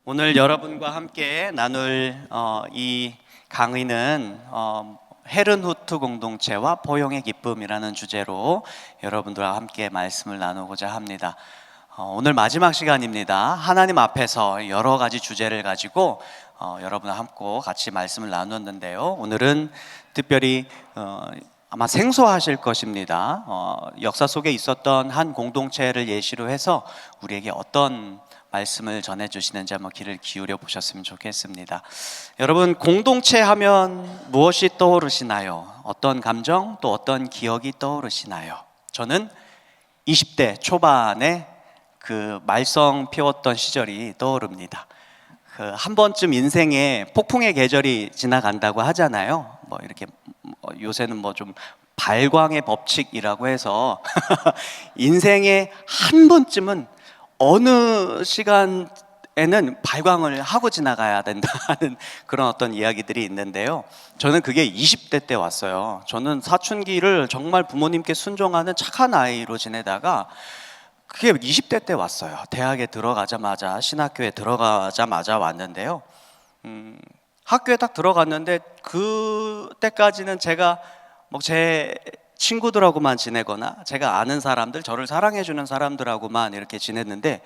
오늘 여러분과 함께 나눌 이 강의는 헤른후트 공동체와 포용의 기쁨이라는 주제로 여러분들과 함께 말씀을 나누고자 합니다. 오늘 마지막 시간입니다. 하나님 앞에서 여러 가지 주제를 가지고 여러분과 함께 같이 말씀을 나눴는데요. 오늘은 특별히 아마 생소하실 것입니다. 역사 속에 있었던 한 공동체를 예시로 해서 우리에게 어떤 말씀을 전해주시는지 한번 귀를 기울여 보셨으면 좋겠습니다. 여러분, 공동체 하면 무엇이 떠오르시나요? 어떤 감정 또 어떤 기억이 떠오르시나요? 저는 20대 초반에 그 말썽 피웠던 시절이 떠오릅니다. 한 번쯤 인생에 폭풍의 계절이 지나간다고 하잖아요. 뭐 이렇게 요새는 뭐 좀 발광의 법칙이라고 해서 인생에 한 번쯤은 어느 시간에는 발광을 하고 지나가야 된다는 그런 어떤 이야기들이 있는데요. 저는 그게 20대 때 왔어요. 저는 사춘기를 정말 부모님께 순종하는 착한 아이로 지내다가 그게 20대 때 왔어요. 대학에 들어가자마자, 신학교에 들어가자마자 왔는데요. 학교에 딱 들어갔는데 그때까지는 제가 뭐 제 친구들하고만 지내거나 제가 아는 사람들, 저를 사랑해주는 사람들하고만 이렇게 지냈는데,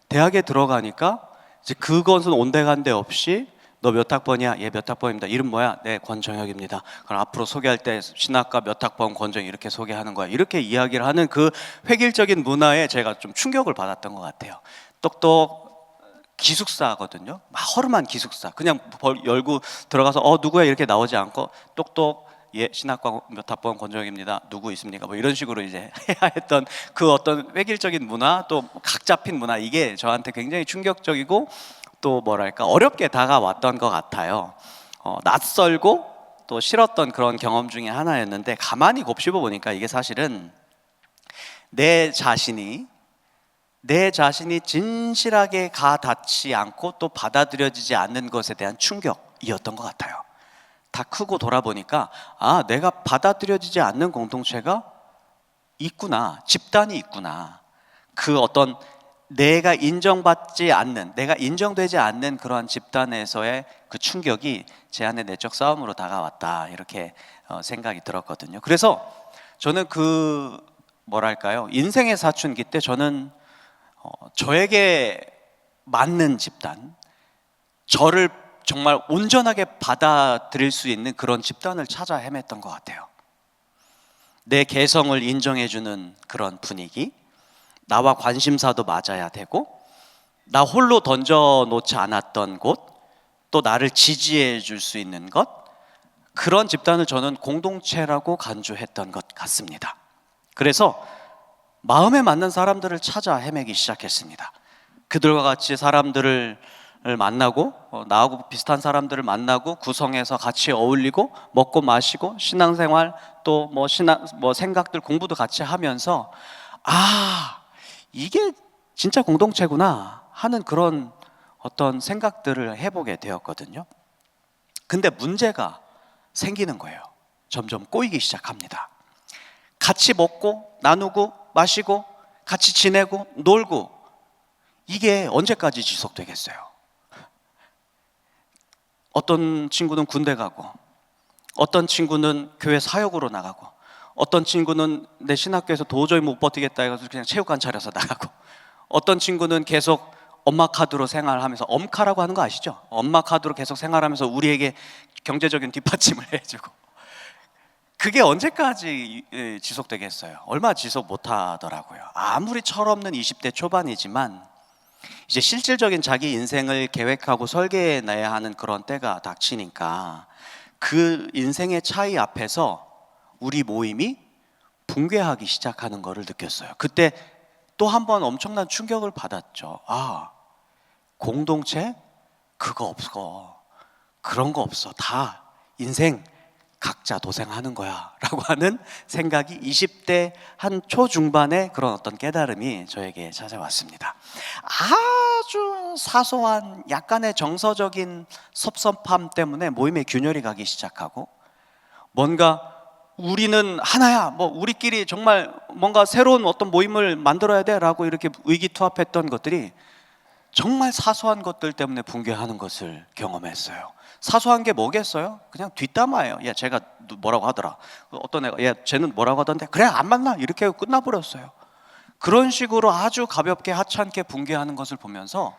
대학에 들어가니까 이제 그것은 온데간데 없이 너 몇 학번이야? 예, 몇 학번입니다. 이름 뭐야? 네, 권정혁입니다. 그럼 앞으로 소개할 때 신학과 몇 학번 권정혁 이렇게 소개하는 거야. 이렇게 이야기를 하는 그 획일적인 문화에 제가 좀 충격을 받았던 것 같아요. 똑똑 기숙사거든요. 막 허름한 기숙사. 그냥 열고 들어가서 누구야 이렇게 나오지 않고 똑똑 예, 신학과 몇 학번 권정혁입니다. 누구 있습니까? 뭐 이런 식으로 이제 해야 했던 그 어떤 획일적인 문화, 또 각 잡힌 문화, 이게 저한테 굉장히 충격적이고 또 뭐랄까 어렵게 다가왔던 것 같아요. 낯설고 또 싫었던 그런 경험 중에 하나였는데, 가만히 곱씹어 보니까 이게 사실은 내 자신이 진실하게 가닿지 않고 또 받아들여지지 않는 것에 대한 충격이었던 것 같아요. 다 크고 돌아보니까 내가 받아들여지지 않는 공동체가 있구나, 집단이 있구나. 그 어떤 내가 인정받지 않는, 내가 인정되지 않는 그러한 집단에서의 그 충격이 제 안의 내적 싸움으로 다가왔다, 이렇게 생각이 들었거든요. 그래서 저는 그 뭐랄까요, 인생의 사춘기 때 저는 저에게 맞는 집단, 저를 정말 온전하게 받아들일 수 있는 그런 집단을 찾아 헤맸던 것 같아요. 내 개성을 인정해주는 그런 분위기, 나와 관심사도 맞아야 되고, 나 홀로 던져놓지 않았던 곳, 또 나를 지지해 줄 수 있는 것, 그런 집단을 저는 공동체라고 간주했던 것 같습니다. 그래서 마음에 맞는 사람들을 찾아 헤매기 시작했습니다. 그들과 같이 사람들을 만나고, 나하고 비슷한 사람들을 만나고 구성해서 같이 어울리고 먹고 마시고 신앙생활 또 뭐 생각들 공부도 같이 하면서 이게 진짜 공동체구나 하는 그런 어떤 생각들을 해보게 되었거든요. 근데 문제가 생기는 거예요. 점점 꼬이기 시작합니다. 같이 먹고 나누고 마시고 같이 지내고 놀고, 이게 언제까지 지속되겠어요? 어떤 친구는 군대 가고, 어떤 친구는 교회 사역으로 나가고, 어떤 친구는 내 신학교에서 도저히 못 버티겠다 해서 그냥 체육관 차려서 나가고, 어떤 친구는 계속 엄마 카드로 생활하면서, 엄카라고 하는 거 아시죠? 엄마 카드로 계속 생활하면서 우리에게 경제적인 뒷받침을 해주고, 그게 언제까지 지속되겠어요? 얼마 지속 못 하더라고요. 아무리 철없는 20대 초반이지만 이제 실질적인 자기 인생을 계획하고 설계해내야 하는 그런 때가 닥치니까 그 인생의 차이 앞에서 우리 모임이 붕괴하기 시작하는 것을 느꼈어요. 그때 또 한 번 엄청난 충격을 받았죠. 공동체? 그거 없어. 그런 거 없어. 다 인생 각자 도생하는 거야 라고 하는 생각이 20대 한 초중반의 그런 어떤 깨달음이 저에게 찾아왔습니다. 아주 사소한 약간의 정서적인 섭섭함 때문에 모임에 균열이 가기 시작하고, 뭔가 우리는 하나야, 뭐 우리끼리 정말 뭔가 새로운 어떤 모임을 만들어야 돼 라고 이렇게 의기투합했던 것들이 정말 사소한 것들 때문에 붕괴하는 것을 경험했어요. 사소한 게 뭐겠어요? 그냥 뒷담화예요. 야, 제가 뭐라고 하더라. 어떤 애가, 야, 쟤는 뭐라고 하던데? 그래, 안 만나. 이렇게 끝나버렸어요. 그런 식으로 아주 가볍게 하찮게 붕괴하는 것을 보면서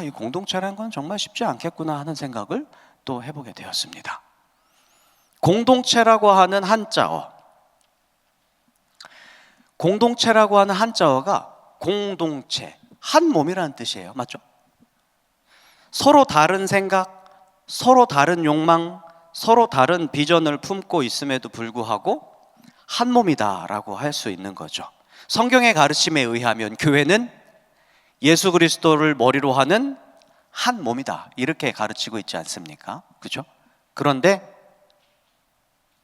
이 공동체라는 건 정말 쉽지 않겠구나 하는 생각을 또 해보게 되었습니다. 공동체라고 하는 한자어, 공동체라고 하는 한자어가 공동체, 한 몸이라는 뜻이에요. 맞죠? 서로 다른 생각, 서로 다른 욕망, 서로 다른 비전을 품고 있음에도 불구하고 한 몸이다라고 할 수 있는 거죠. 성경의 가르침에 의하면 교회는 예수 그리스도를 머리로 하는 한 몸이다, 이렇게 가르치고 있지 않습니까? 그렇죠? 그런데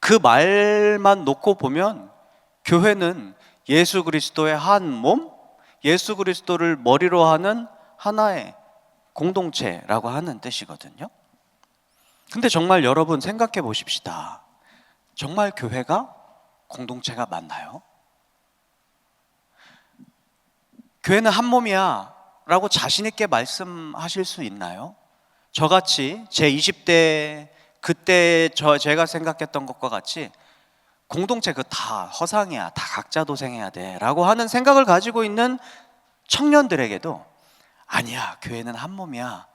그 말만 놓고 보면 교회는 예수 그리스도의 한 몸, 예수 그리스도를 머리로 하는 하나의 공동체라고 하는 뜻이거든요. 근데 정말 여러분 생각해 보십시다. 정말 교회가 공동체가 맞나요? 교회는 한 몸이야 라고 자신 있게 말씀하실 수 있나요? 저같이 제 20대 그때 제가 생각했던 것과 같이 공동체 그 다 허상이야, 다 각자 도생해야 돼 라고 하는 생각을 가지고 있는 청년들에게도 아니야, 교회는 한 몸이야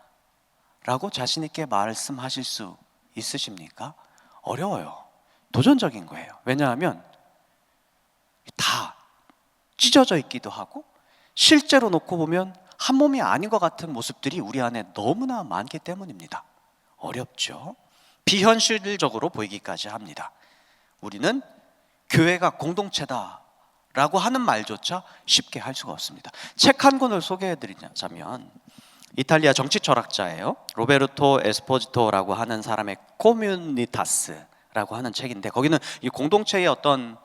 라고 자신 있게 말씀하실 수 있으십니까? 어려워요. 도전적인 거예요. 왜냐하면 다 찢어져 있기도 하고 실제로 놓고 보면 한 몸이 아닌 것 같은 모습들이 우리 안에 너무나 많기 때문입니다. 어렵죠. 비현실적으로 보이기까지 합니다. 우리는 교회가 공동체다 라고 하는 말조차 쉽게 할 수가 없습니다. 책 한 권을 소개해 드리자면 이탈리아 정치 철학자예요. 로베르토 에스포지토라고 하는 사람의 코뮤니타스라고 하는 책인데, 거기는 이 공동체의 어떤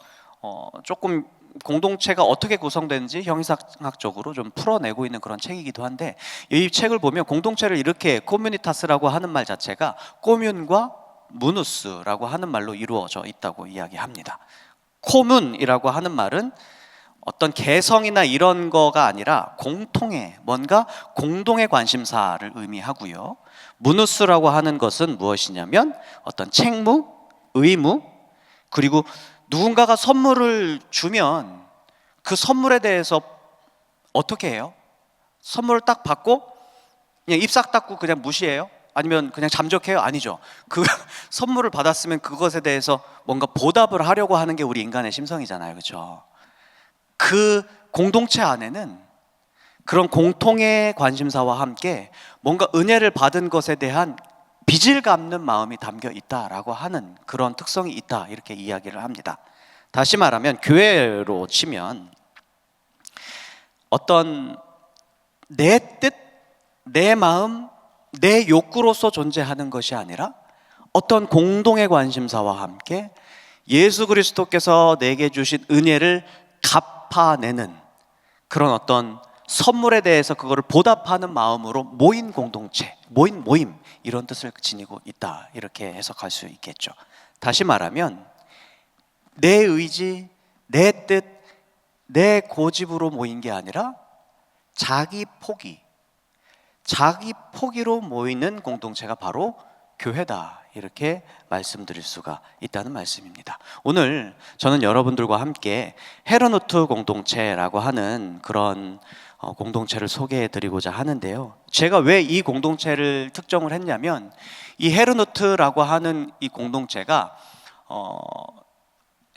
조금 공동체가 어떻게 구성되는지 형이상학적으로 좀 풀어내고 있는 그런 책이기도 한데, 이 책을 보면 공동체를 이렇게, 코뮤니타스라고 하는 말 자체가 코뮌과 무누스라고 하는 말로 이루어져 있다고 이야기합니다. 코뮌이라고 하는 말은 어떤 개성이나 이런 거가 아니라 공통의, 뭔가 공동의 관심사를 의미하고요. 무누스라고 하는 것은 무엇이냐면 어떤 책무, 의무, 그리고 누군가가 선물을 주면 그 선물에 대해서 어떻게 해요? 선물을 딱 받고 그냥 입 싹 닫고 그냥 무시해요? 아니면 그냥 잠적해요? 아니죠. 그 선물을 받았으면 그것에 대해서 뭔가 보답을 하려고 하는 게 우리 인간의 심성이잖아요. 그렇죠? 그 공동체 안에는 그런 공통의 관심사와 함께 뭔가 은혜를 받은 것에 대한 빚을 갚는 마음이 담겨 있다라고 하는 그런 특성이 있다, 이렇게 이야기를 합니다. 다시 말하면 교회로 치면 어떤 내 뜻, 내 마음, 내 욕구로서 존재하는 것이 아니라 어떤 공동의 관심사와 함께 예수 그리스도께서 내게 주신 은혜를 갚아내는 그런 어떤 선물에 대해서 그거를 보답하는 마음으로 모인 공동체, 모임, 이런 뜻을 지니고 있다, 이렇게 해석할 수 있겠죠. 다시 말하면 내 의지, 내 뜻, 내 고집으로 모인 게 아니라 자기 포기로 모이는 공동체가 바로 교회다, 이렇게 말씀드릴 수가 있다는 말씀입니다. 오늘 저는 여러분들과 함께 헤르누트 공동체라고 하는 그런 공동체를 소개해 드리고자 하는데요. 제가 왜 이 공동체를 특정을 했냐면 이 헤르누트라고 하는 이 공동체가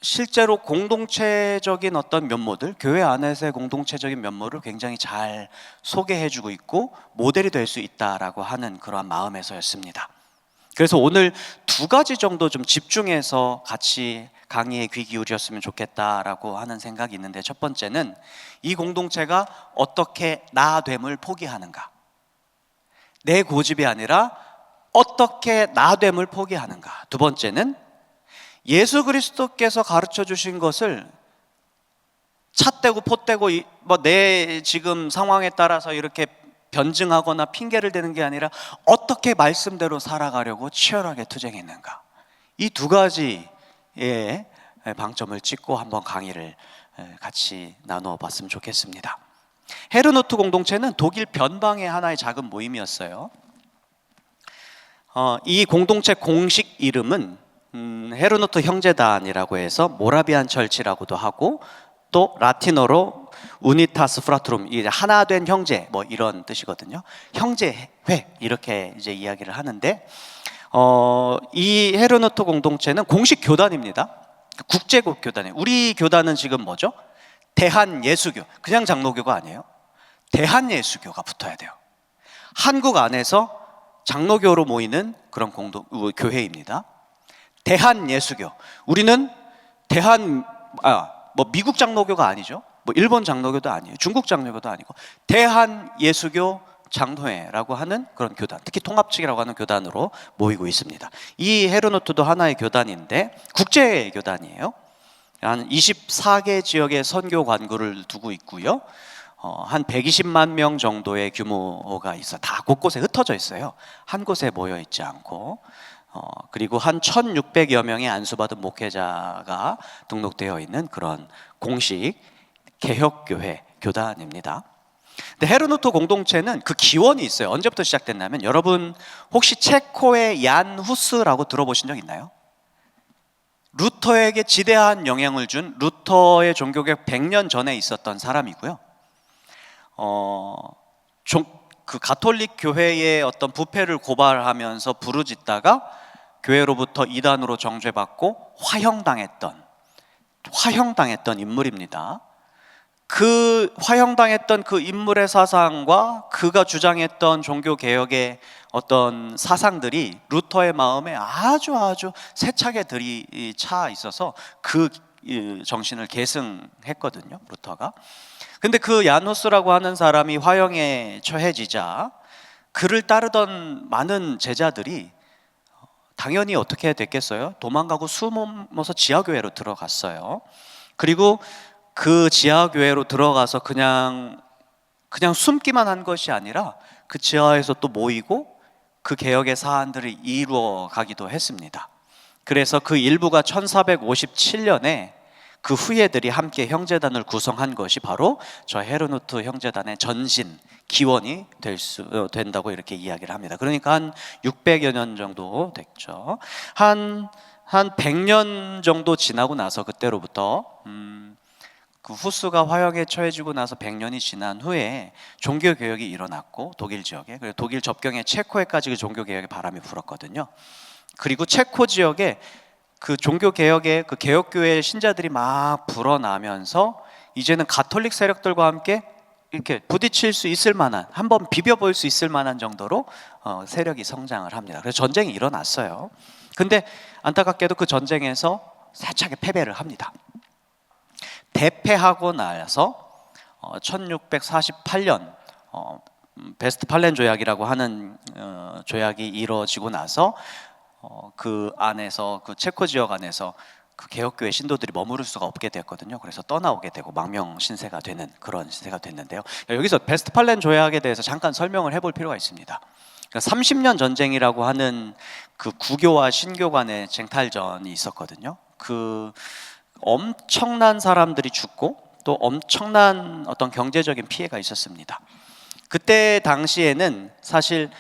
실제로 공동체적인 어떤 면모들, 교회 안에서의 공동체적인 면모를 굉장히 잘 소개해주고 있고 모델이 될 수 있다라고 하는 그러한 마음에서였습니다. 그래서 오늘 두 가지 정도 좀 집중해서 같이 강의에 귀 기울였으면 좋겠다라고 하는 생각이 있는데, 첫 번째는 이 공동체가 어떻게 나됨을 포기하는가, 내 고집이 아니라 어떻게 나됨을 포기하는가. 두 번째는 예수 그리스도께서 가르쳐 주신 것을 찻대고 폿대고 내 지금 상황에 따라서 이렇게 변증하거나 핑계를 대는 게 아니라 어떻게 말씀대로 살아가려고 치열하게 투쟁했는가. 이 두 가지의 방점을 찍고 한번 강의를 같이 나누어 봤으면 좋겠습니다. 헤르누트 공동체는 독일 변방의 하나의 작은 모임이었어요. 이 공동체 공식 이름은 헤르누트 형제단이라고 해서 모라비안 철치라고도 하고, 또 라틴어로 우니타스 프라트룸, 이게 하나 된 형제 뭐 이런 뜻이거든요. 형제회 이렇게 이제 이야기를 하는데, 이 헤르누트 공동체는 공식 교단입니다. 국제국 교단이에요. 우리 교단은 지금 뭐죠? 대한예수교. 그냥 장로교가 아니에요. 대한예수교가 붙어야 돼요. 한국 안에서 장로교로 모이는 그런 교회입니다. 대한예수교. 우리는 뭐 미국 장로교가 아니죠. 뭐 일본 장로교도 아니에요. 중국 장로교도 아니고 대한예수교 장로회라고 하는 그런 교단, 특히 통합측이라고 하는 교단으로 모이고 있습니다. 이 헤르누트도 하나의 교단인데 국제 교단이에요. 한 24개 지역의 선교 관구를 두고 있고요. 한 120만 명 정도의 규모가 있어. 다 곳곳에 흩어져 있어요. 한 곳에 모여 있지 않고. 그리고 한 1,600여 명의 안수받은 목회자가 등록되어 있는 그런 공식 개혁교회 교단입니다. 근데 헤르누트 공동체는 그 기원이 있어요. 언제부터 시작됐냐면, 여러분 혹시 체코의 얀 후스라고 들어보신 적 있나요? 루터에게 지대한 영향을 준, 루터의 종교개혁 100년 전에 있었던 사람이고요. 그 가톨릭 교회의 어떤 부패를 고발하면서 부르짖다가 교회로부터 이단으로 정죄받고 화형당했던 인물입니다. 그 화형당했던 그 인물의 사상과 그가 주장했던 종교개혁의 어떤 사상들이 루터의 마음에 아주 세차게 들이차 있어서 그 정신을 계승했거든요, 루터가. 근데 그 야누스라고 하는 사람이 화형에 처해지자 그를 따르던 많은 제자들이 당연히 어떻게 됐겠어요? 도망가고 숨어서 지하교회로 들어갔어요. 그리고 그 지하교회로 들어가서 그냥 숨기만 한 것이 아니라 그 지하에서 또 모이고 그 개혁의 사안들을 이루어 가기도 했습니다. 그래서 그 일부가 1457년에 그 후예들이 함께 형제단을 구성한 것이 바로 저 헤르누트 형제단의 전신 기원이 된다고 이렇게 이야기를 합니다. 그러니까 한 600여 년 정도 됐죠. 한 100년 정도 지나고 나서, 그때로부터 그 후스가 화형에 처해지고 나서 100년이 지난 후에 종교개혁이 일어났고, 독일 지역에, 그리고 독일 접경의 체코에까지 그 종교개혁의 바람이 불었거든요. 그리고 체코 지역에 그 종교개혁의 그 개혁교회 신자들이 막 불어나면서 이제는 가톨릭 세력들과 함께 이렇게 부딪힐 수 있을 만한, 한번 비벼볼 수 있을 만한 정도로 세력이 성장을 합니다. 그래서 전쟁이 일어났어요. 근데 안타깝게도 그 전쟁에서 세차게 패배를 합니다. 대패하고 나서 1648년 베스트팔렌 조약이라고 하는 조약이 이루어지고 나서 그 안에서, 그 체코 지역 안에서 그 개혁교회 신도들이 머무를 수가 없게 되었거든요. 그래서 떠나오게 되고 망명 신세가 되는 그런 신세가 됐는데요. 여기서 베스트팔렌 조약에 대해서 잠깐 설명을 해볼 필요가 있습니다. 그러니까 30년 전쟁이라고 하는 그 구교와 신교 간의 쟁탈전이 있었거든요. 그 엄청난 사람들이 죽고 또 엄청난 어떤 경제적인 피해가 있었습니다. 그때 당시에는 사실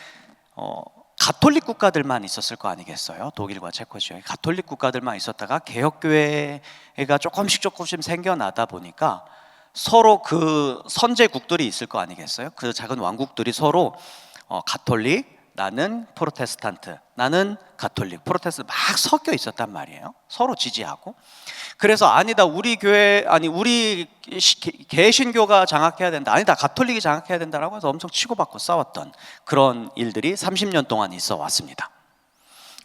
가톨릭 국가들만 있었을 거 아니겠어요? 독일과 체코 지역에 가톨릭 국가들만 있었다가 개혁교회가 조금씩 생겨나다 보니까 서로 그 선제국들이 있을 거 아니겠어요? 그 작은 왕국들이 서로 가톨릭, 나는 프로테스탄트, 나는 가톨릭, 프로테스탄트 막 섞여 있었단 말이에요. 서로 지지하고. 그래서 아니다, 우리 교회, 아니 우리 개신교가 장악해야 된다, 아니다, 가톨릭이 장악해야 된다라고 해서 엄청 치고받고 싸웠던 그런 일들이 30년 동안 있어 왔습니다.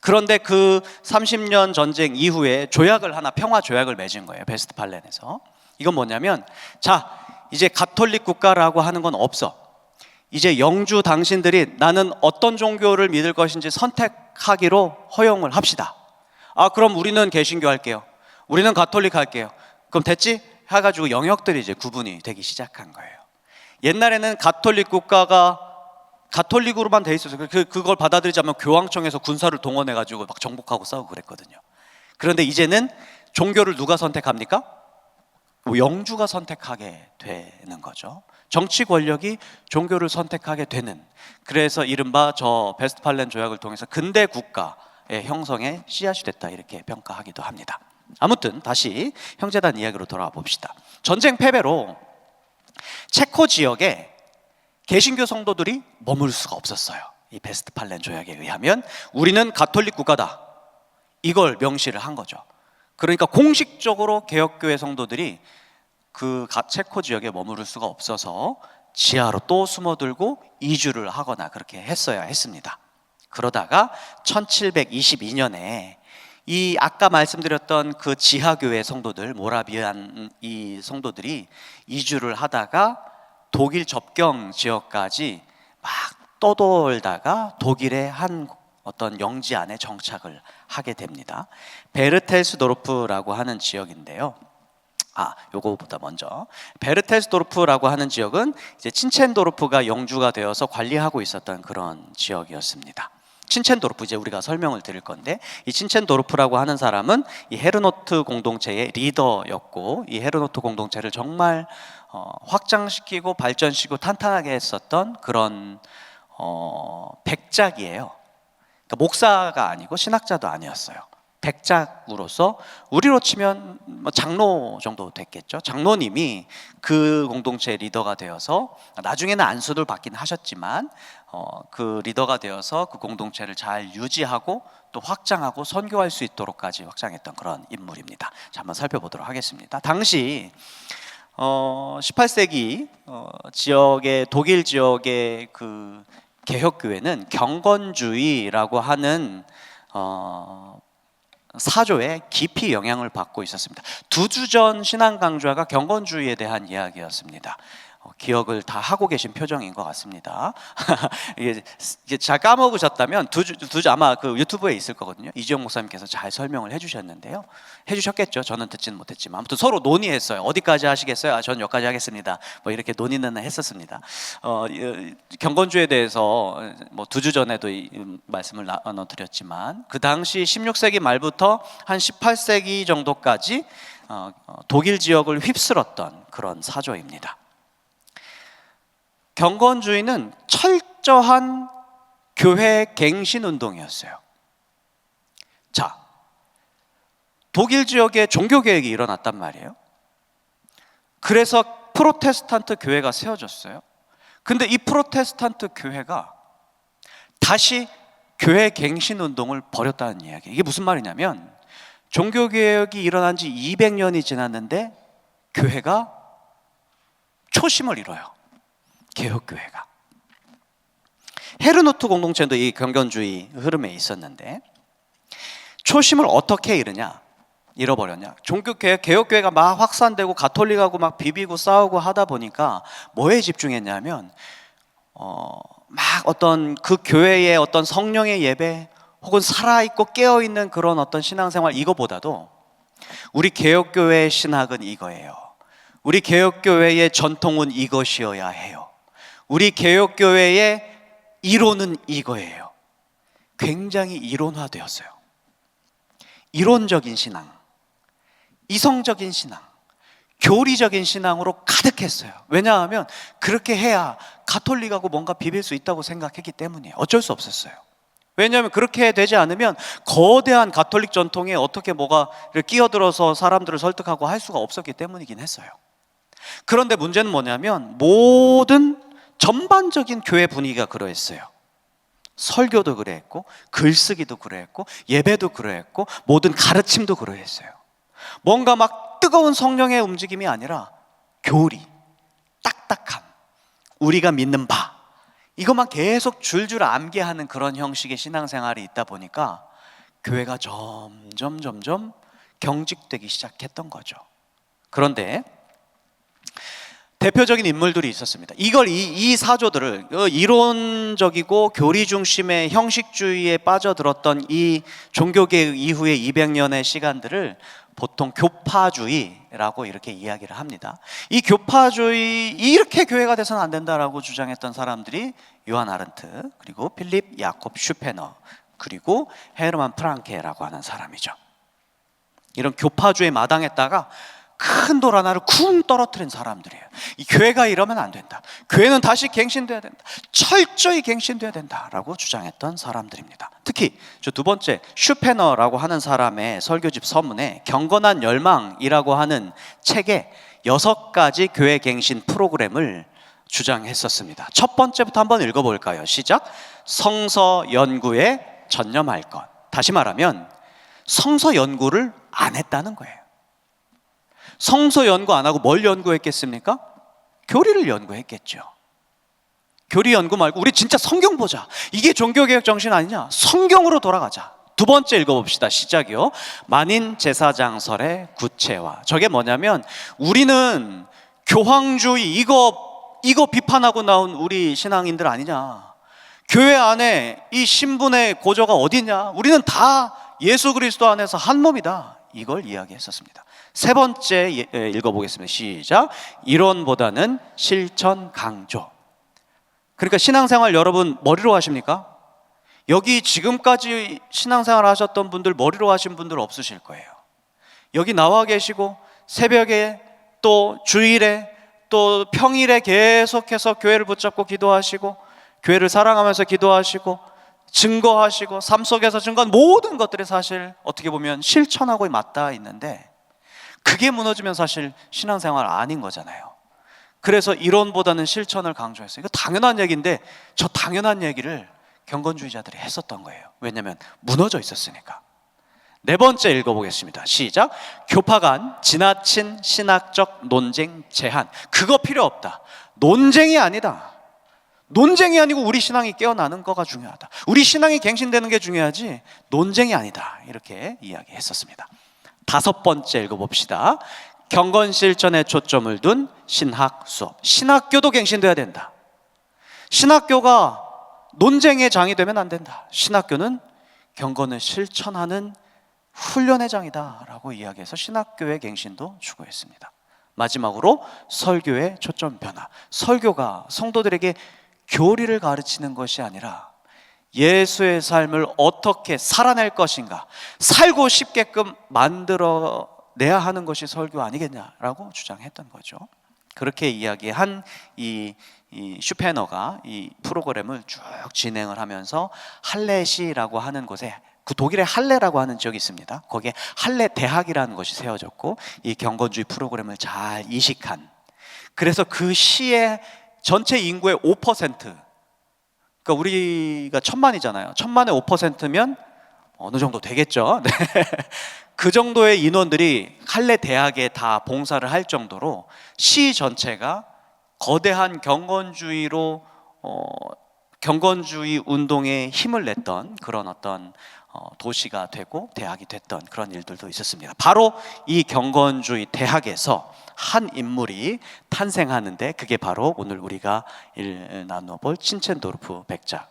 그런데 그 30년 전쟁 이후에 평화 조약을 맺은 거예요, 베스트팔렌에서. 이건 뭐냐면, 자, 이제 가톨릭 국가라고 하는 건 없어. 이제 영주 당신들이 나는 어떤 종교를 믿을 것인지 선택하기로 허용을 합시다. 그럼 우리는 개신교 할게요, 우리는 가톨릭 할게요. 그럼 됐지? 해가지고 영역들이 이제 구분이 되기 시작한 거예요. 옛날에는 가톨릭 국가가 가톨릭으로만 돼 있었어요. 그걸 받아들이자면 교황청에서 군사를 동원해가지고 막 정복하고 싸우고 그랬거든요. 그런데 이제는 종교를 누가 선택합니까? 영주가 선택하게 되는 거죠. 정치 권력이 종교를 선택하게 되는, 그래서 이른바 저 베스트팔렌 조약을 통해서 근대 국가의 형성의 씨앗이 됐다, 이렇게 평가하기도 합니다. 아무튼 다시 형제단 이야기로 돌아와 봅시다. 전쟁 패배로 체코 지역에 개신교 성도들이 머물 수가 없었어요. 이 베스트팔렌 조약에 의하면 우리는 가톨릭 국가다, 이걸 명시를 한 거죠. 그러니까 공식적으로 개혁교회 성도들이 그 체코 지역에 머무를 수가 없어서 지하로 또 숨어들고 이주를 하거나 그렇게 했어야 했습니다. 그러다가 1722년에 이 아까 말씀드렸던 그 지하교회 성도들, 모라비안 이 성도들이 이주를 하다가 독일 접경 지역까지 막 떠돌다가 독일의 한 어떤 영지 안에 정착을 하게 됩니다. 베르텔스도르프라고 하는 지역인데요. 요거보다 먼저 베르텔스도르프라고 하는 지역은 이제 친첸도르프가 영주가 되어서 관리하고 있었던 그런 지역이었습니다. 친첸도르프, 이제 우리가 설명을 드릴 건데, 이 친첸도르프라고 하는 사람은 이 헤르노트 공동체의 리더였고, 이 헤르노트 공동체를 정말 확장시키고 발전시키고 탄탄하게 했었던 그런 백작이에요. 그러니까 목사가 아니고 신학자도 아니었어요. 백작으로서 우리로 치면 장로 정도 됐겠죠. 장로님이 그 공동체의 리더가 되어서, 나중에는 안수를 받긴 하셨지만 그 리더가 되어서 그 공동체를 잘 유지하고 또 확장하고 선교할 수 있도록까지 확장했던 그런 인물입니다. 자, 한번 살펴보도록 하겠습니다. 당시 18세기 지역의 독일 지역의 그 개혁교회는 경건주의라고 하는 사조에 깊이 영향을 받고 있었습니다. 두 주 전 신앙 강좌가 경건주의에 대한 이야기였습니다. 기억을 다 하고 계신 표정인 것 같습니다. 이게 잘 까먹으셨다면 두 주 아마 그 유튜브에 있을 거거든요. 이지영 목사님께서 잘 설명을 해주셨는데요. 해주셨겠죠. 저는 듣지는 못했지만 아무튼 서로 논의했어요. 어디까지 하시겠어요? 전 여기까지 하겠습니다. 뭐 이렇게 논의는 했었습니다. 경건주의에 대해서 뭐 두 주 전에도 말씀을 나눠드렸지만, 그 당시 16세기 말부터 한 18세기 정도까지 독일 지역을 휩쓸었던 그런 사조입니다. 경건주의는 철저한 교회 갱신 운동이었어요. 자, 독일 지역에 종교개혁이 일어났단 말이에요. 그래서 프로테스탄트 교회가 세워졌어요. 근데 이 프로테스탄트 교회가 다시 교회 갱신 운동을 벌였다는 이야기예요. 이게 무슨 말이냐면, 종교개혁이 일어난 지 200년이 지났는데 교회가 초심을 잃어요. 개혁교회가. 헤르노트 공동체도 이 경건주의 흐름에 있었는데, 초심을 어떻게 잃어버렸냐? 개혁교회가 막 확산되고 가톨릭하고 막 비비고 싸우고 하다 보니까 뭐에 집중했냐면, 막 어떤 그 교회의 어떤 성령의 예배 혹은 살아있고 깨어있는 그런 어떤 신앙생활, 이거보다도 우리 개혁교회의 신학은 이거예요. 우리 개혁교회의 전통은 이것이어야 해요. 우리 개혁교회의 이론은 이거예요. 굉장히 이론화되었어요. 이론적인 신앙, 이성적인 신앙, 교리적인 신앙으로 가득했어요. 왜냐하면 그렇게 해야 가톨릭하고 뭔가 비빌 수 있다고 생각했기 때문이에요. 어쩔 수 없었어요. 왜냐하면 그렇게 되지 않으면 거대한 가톨릭 전통에 어떻게 뭐가를 끼어들어서 사람들을 설득하고 할 수가 없었기 때문이긴 했어요. 그런데 문제는 뭐냐면, 모든 전반적인 교회 분위기가 그러했어요. 설교도 그러했고, 글쓰기도 그러했고, 예배도 그러했고, 모든 가르침도 그러했어요. 뭔가 막 뜨거운 성령의 움직임이 아니라 교리, 딱딱함, 우리가 믿는 바, 이것만 계속 줄줄 암기하는 그런 형식의 신앙생활이 있다 보니까 교회가 점점 경직되기 시작했던 거죠. 그런데 대표적인 인물들이 있었습니다. 이 사조들을, 이론적이고 교리 중심의 형식주의에 빠져들었던 이 종교개혁 이후의 200년의 시간들을 보통 교파주의라고 이렇게 이야기를 합니다. 이 교파주의, 이렇게 교회가 돼서는 안 된다라고 주장했던 사람들이 요한 아른트, 그리고 필립 야콥 슈페너, 그리고 헤르만 프랑케라고 하는 사람이죠. 이런 교파주의 마당에다가 큰 돌 하나를 쿵 떨어뜨린 사람들이에요. 이 교회가 이러면 안 된다. 교회는 다시 갱신돼야 된다. 철저히 갱신돼야 된다라고 주장했던 사람들입니다. 특히 저 두 번째 슈페너라고 하는 사람의 설교집 서문에 경건한 열망이라고 하는 책에 6가지 교회 갱신 프로그램을 주장했었습니다. 첫 번째부터 한번 읽어볼까요? 시작. 성서 연구에 전념할 것. 다시 말하면 성서 연구를 안 했다는 거예요. 성서 연구 안 하고 뭘 연구했겠습니까? 교리를 연구했겠죠. 교리 연구 말고 우리 진짜 성경 보자. 이게 종교개혁 정신 아니냐? 성경으로 돌아가자. 두 번째 읽어봅시다. 시작이요. 만인 제사장설의 구체화. 저게 뭐냐면 우리는 교황주의 이거 비판하고 나온 우리 신앙인들 아니냐. 교회 안에 이 신분의 고저가 어디냐. 우리는 다 예수 그리스도 안에서 한 몸이다. 이걸 이야기했었습니다. 세 번째 읽어보겠습니다. 시작. 이론보다는 실천 강조. 그러니까 신앙생활 여러분 머리로 하십니까? 여기 지금까지 신앙생활 하셨던 분들 머리로 하신 분들 없으실 거예요. 여기 나와 계시고 새벽에 또 주일에 또 평일에 계속해서 교회를 붙잡고 기도하시고 교회를 사랑하면서 기도하시고 증거하시고 삶 속에서 증거한 모든 것들이 사실 어떻게 보면 실천하고 맞닿아 있는데 그게 무너지면 사실 신앙생활 아닌 거잖아요. 그래서 이론보다는 실천을 강조했어요. 이거 당연한 얘기인데 저 당연한 얘기를 경건주의자들이 했었던 거예요. 왜냐하면 무너져 있었으니까. 네 번째 읽어보겠습니다. 시작. 교파 간 지나친 신학적 논쟁 제한. 그거 필요 없다. 논쟁이 아니다. 논쟁이 아니고 우리 신앙이 깨어나는 거가 중요하다. 우리 신앙이 갱신되는 게 중요하지 논쟁이 아니다. 이렇게 이야기했었습니다. 다섯 번째 읽어봅시다. 경건 실천에 초점을 둔 신학 수업. 신학교도 갱신돼야 된다. 신학교가 논쟁의 장이 되면 안 된다. 신학교는 경건을 실천하는 훈련의 장이다라고 이야기해서 신학교의 갱신도 추구했습니다. 마지막으로 설교의 초점 변화. 설교가 성도들에게 교리를 가르치는 것이 아니라 예수의 삶을 어떻게 살아낼 것인가, 살고 싶게끔 만들어내야 하는 것이 설교 아니겠냐라고 주장했던 거죠. 그렇게 이야기한 이 슈페너가 이 프로그램을 쭉 진행을 하면서 할레시라고 하는 곳에, 그 독일의 할레라고 하는 지역이 있습니다. 거기에 할레 대학이라는 것이 세워졌고 이 경건주의 프로그램을 잘 이식한, 그래서 그 시의 전체 인구의 5%, 그러니까 우리가 1000만이잖아요. 1000만의 5%면 어느 정도 되겠죠. 네. 그 정도의 인원들이 할레 대학에 다 봉사를 할 정도로 시 전체가 거대한 경건주의로 경건주의 운동에 힘을 냈던 그런 어떤 도시가 되고 대학이 됐던 그런 일들도 있었습니다. 바로 이 경건주의 대학에서 한 인물이 탄생하는데 그게 바로 오늘 우리가 나눠볼 친첸도르프 백작이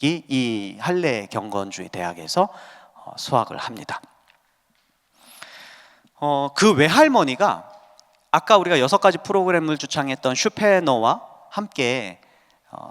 이 할레 경건주의 대학에서 수학을 합니다. 그 외할머니가 아까 우리가 6가지 프로그램을 주창했던 슈페너와 함께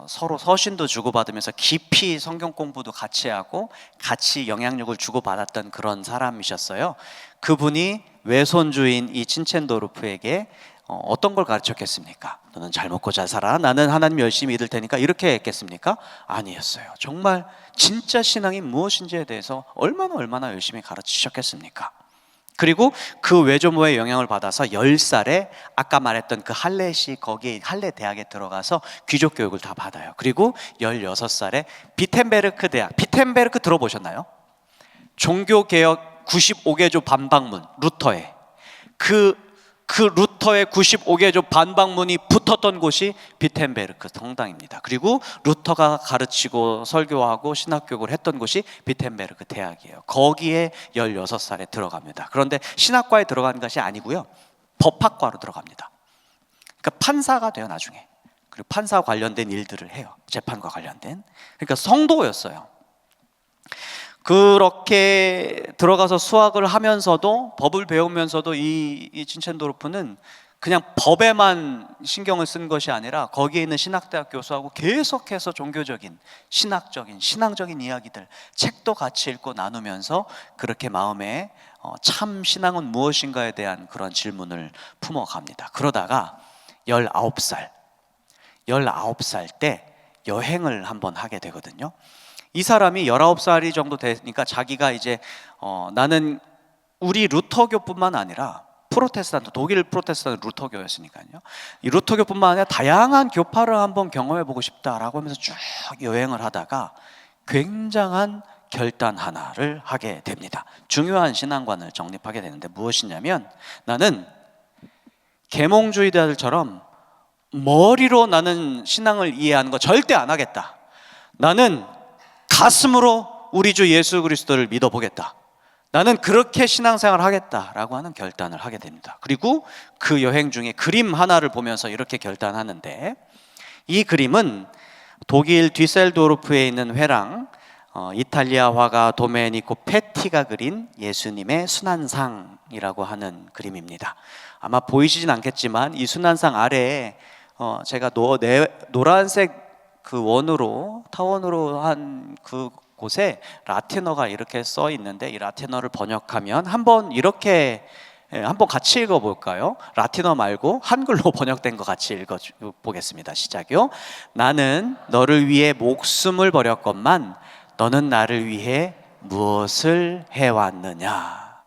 서로 서신도 주고받으면서 깊이 성경 공부도 같이 하고 같이 영향력을 주고받았던 그런 사람이셨어요. 그분이 외손주인 이 친첸도르프에게 어떤 걸 가르쳤겠습니까? 너는 잘 먹고 잘 살아. 나는 하나님 열심히 믿을 테니까. 이렇게 했겠습니까? 아니었어요. 정말 진짜 신앙이 무엇인지에 대해서 얼마나 열심히 가르치셨겠습니까? 그리고 그 외조모의 영향을 받아서 10살에 아까 말했던 그 할레시, 거기 할레 대학에 들어가서 귀족 교육을 다 받아요. 그리고 16살에 비텐베르크 대학, 비텐베르크 들어보셨나요? 종교개혁 95개조 반박문, 루터의 그 루터의 95개조 반박문이 붙었던 곳이 비텐베르크 성당입니다. 그리고 루터가 가르치고 설교하고 신학교육을 했던 곳이 비텐베르크 대학이에요. 거기에 16살에 들어갑니다. 그런데 신학과에 들어간 것이 아니고요, 법학과로 들어갑니다. 그러니까 판사가 돼요 나중에. 그리고 판사 관련된 일들을 해요. 재판과 관련된. 그러니까 성도였어요. 그렇게 들어가서 수학을 하면서도, 법을 배우면서도 이 친첸도르프는 그냥 법에만 신경을 쓴 것이 아니라 거기에 있는 신학대학 교수하고 계속해서 종교적인, 신학적인, 신앙적인 이야기들, 책도 같이 읽고 나누면서 그렇게 마음에 참 신앙은 무엇인가에 대한 그런 질문을 품어갑니다. 그러다가 19살 때 여행을 한번 하게 되거든요. 이 사람이 19살이 정도 되니까 자기가 이제 나는 우리 루터교뿐만 아니라 독일 프로테스탄트 루터교였으니까요. 이 루터교뿐만 아니라 다양한 교파를 한번 경험해보고 싶다라고 하면서 쭉 여행을 하다가 굉장한 결단 하나를 하게 됩니다. 중요한 신앙관을 정립하게 되는데 무엇이냐면, 나는 계몽주의자들처럼 머리로 나는 신앙을 이해하는 거 절대 안 하겠다. 나는 가슴으로 우리 주 예수 그리스도를 믿어보겠다. 나는 그렇게 신앙생활을 하겠다라고 하는 결단을 하게 됩니다. 그리고 그 여행 중에 그림 하나를 보면서 이렇게 결단하는데, 이 그림은 독일 뒤셀도르프에 있는 회랑 이탈리아 화가 도메니코 페티가 그린 예수님의 순환상이라고 하는 그림입니다. 아마 보이시진 않겠지만 이 순환상 아래에 제가 노란색 그 타원으로 한 그 곳에 라틴어가 이렇게 써 있는데, 이 라틴어를 번역하면 한번 같이 읽어볼까요? 라틴어 말고 한글로 번역된 거 같이 읽어보겠습니다. 시작이요. 나는 너를 위해 목숨을 버렸건만 너는 나를 위해 무엇을 해왔느냐.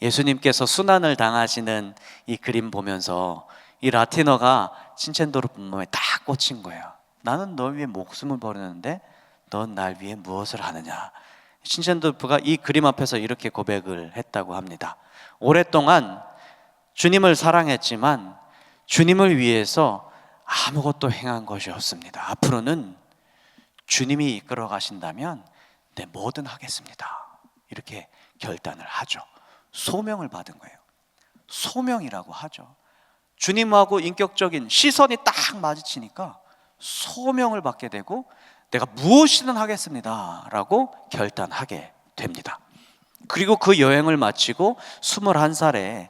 예수님께서 순환을 당하시는 이 그림 보면서 이 라틴어가 친첸도르프 몸에 딱 꽂힌 거예요. 나는 널 위해 목숨을 버렸는데 넌 날 위해 무엇을 하느냐. 친첸도르프가 이 그림 앞에서 이렇게 고백을 했다고 합니다. 오랫동안 주님을 사랑했지만 주님을 위해서 아무것도 행한 것이 없습니다. 앞으로는 주님이 이끌어 가신다면 내 뭐든 하겠습니다. 이렇게 결단을 하죠. 소명을 받은 거예요. 소명이라고 하죠. 주님하고 인격적인 시선이 딱 마주치니까 소명을 받게 되고, 내가 무엇이든 하겠습니다 라고 결단하게 됩니다. 그리고 그 여행을 마치고 21살에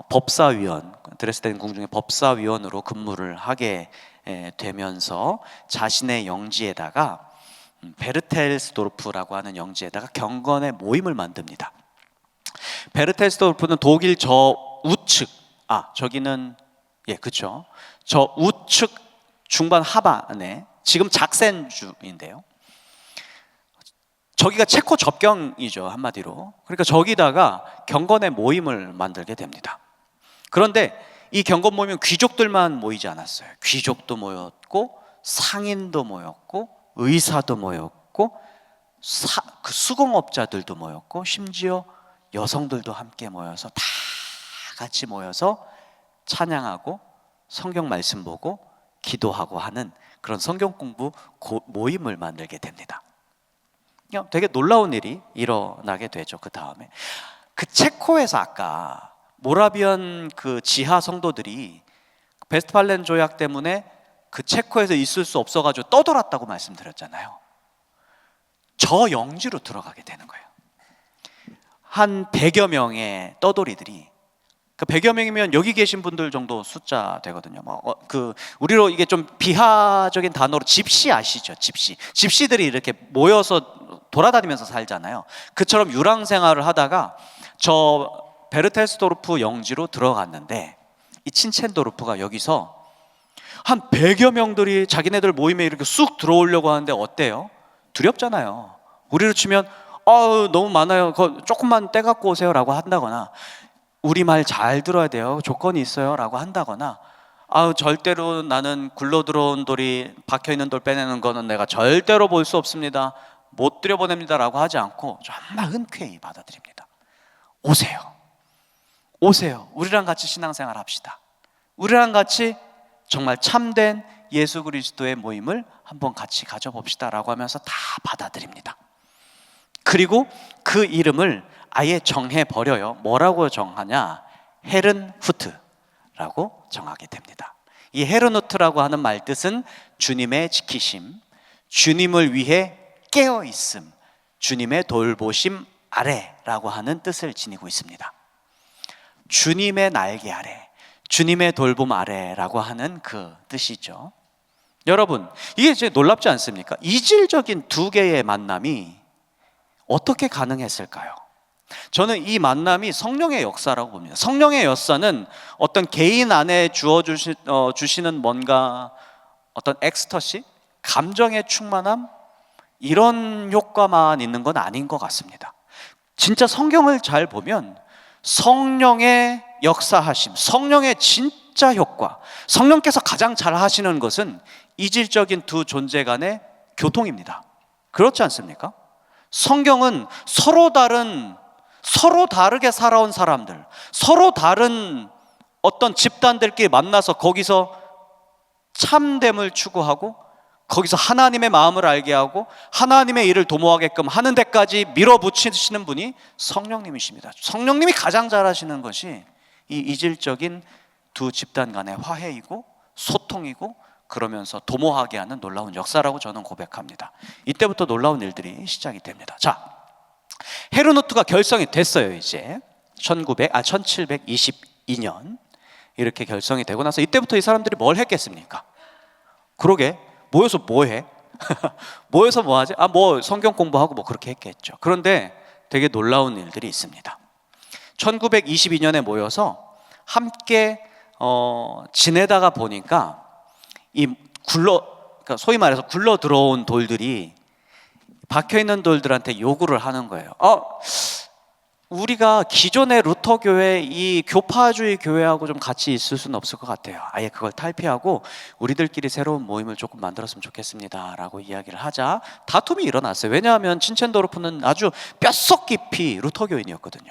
법사위원, 드레스덴 궁중의 법사위원으로 근무를 하게 되면서 자신의 영지에다가 베르텔스도르프라고 하는 영지에다가 경건의 모임을 만듭니다. 베르텔스도르프는 독일 저우측, 저기는 그쵸, 저우측 중반 하반에 지금 작센주인데요. 저기가 체코 접경이죠, 한마디로. 그러니까 저기다가 경건의 모임을 만들게 됩니다. 그런데 이 경건 모임은 귀족들만 모이지 않았어요. 귀족도 모였고 상인도 모였고 의사도 모였고 그 수공업자들도 모였고 심지어 여성들도 함께 모여서 다 같이 모여서 찬양하고 성경 말씀 보고 기도하고 하는 그런 성경 공부 모임을 만들게 됩니다. 되게 놀라운 일이 일어나게 되죠. 그 다음에 그 체코에서 아까 모라비안 그 지하 성도들이 베스트팔렌 조약 때문에 그 체코에서 있을 수 없어가지고 떠돌았다고 말씀드렸잖아요. 저 영지로 들어가게 되는 거예요. 한 100여 명의 떠돌이들이, 그 100여 명이면 여기 계신 분들 정도 숫자 되거든요. 우리로 이게 좀 비하적인 단어로 집시 아시죠? 집시들이 이렇게 모여서 돌아다니면서 살잖아요. 그처럼 유랑 생활을 하다가 저 베르텔스도르프 영지로 들어갔는데, 이 친첸도르프가 여기서 한 100여 명들이 자기네들 모임에 이렇게 쑥 들어오려고 하는데 어때요? 두렵잖아요. 우리로 치면 너무 많아요, 조금만 떼갖고 오세요 라고 한다거나, 우리 말 잘 들어야 돼요, 조건이 있어요 라고 한다거나, 절대로 나는 굴러 들어온 돌이 박혀있는 돌 빼내는 거는 내가 절대로 볼 수 없습니다, 못 들여보냅니다 라고 하지 않고 정말 흔쾌히 받아들입니다. 오세요. 우리랑 같이 신앙생활 합시다. 우리랑 같이 정말 참된 예수 그리스도의 모임을 한번 같이 가져봅시다 라고 하면서 다 받아들입니다. 그리고 그 이름을 아예 정해버려요. 뭐라고 정하냐? 헤른후트라고 정하게 됩니다. 이 헤른후트라고 하는 말 뜻은 주님의 지키심, 주님을 위해 깨어있음, 주님의 돌보심 아래라고 하는 뜻을 지니고 있습니다. 주님의 날개 아래, 주님의 돌봄 아래라고 하는 그 뜻이죠. 여러분, 이게 이제 놀랍지 않습니까? 이질적인 두 개의 만남이 어떻게 가능했을까요? 저는 이 만남이 성령의 역사라고 봅니다. 성령의 역사는 어떤 개인 안에 주시는 뭔가 어떤 엑스터시, 감정의 충만함, 이런 효과만 있는 건 아닌 것 같습니다. 진짜 성경을 잘 보면 성령의 역사하심, 성령의 진짜 효과, 성령께서 가장 잘 하시는 것은 이질적인 두 존재 간의 교통입니다. 그렇지 않습니까? 성경은 서로 다르게 살아온 사람들, 서로 다른 어떤 집단들끼리 만나서 거기서 참됨을 추구하고 거기서 하나님의 마음을 알게 하고 하나님의 일을 도모하게끔 하는 데까지 밀어붙이시는 분이 성령님이십니다. 성령님이 가장 잘하시는 것이 이 이질적인 두 집단 간의 화해이고 소통이고 그러면서 도모하게 하는 놀라운 역사라고 저는 고백합니다. 이때부터 놀라운 일들이 시작이 됩니다. 자, 헤르누트가 결성이 됐어요. 이제 1722년 이렇게 결성이 되고 나서 이때부터 이 사람들이 뭘 했겠습니까? 그러게, 모여서 뭐 해? 모여서 뭐 하지? 뭐 성경 공부하고 뭐 그렇게 했겠죠. 그런데 되게 놀라운 일들이 있습니다. 1922년에 모여서 함께 지내다가 보니까 그러니까 소위 말해서 굴러 들어온 돌들이 박혀있는 돌들한테 요구를 하는 거예요. 우리가 기존의 루터 교회, 이 교파주의 교회하고 좀 같이 있을 수는 없을 것 같아요. 아예 그걸 탈피하고 우리들끼리 새로운 모임을 조금 만들었으면 좋겠습니다 라고 이야기를 하자 다툼이 일어났어요. 왜냐하면 친첸도르프는 아주 뼛속 깊이 루터 교인이었거든요.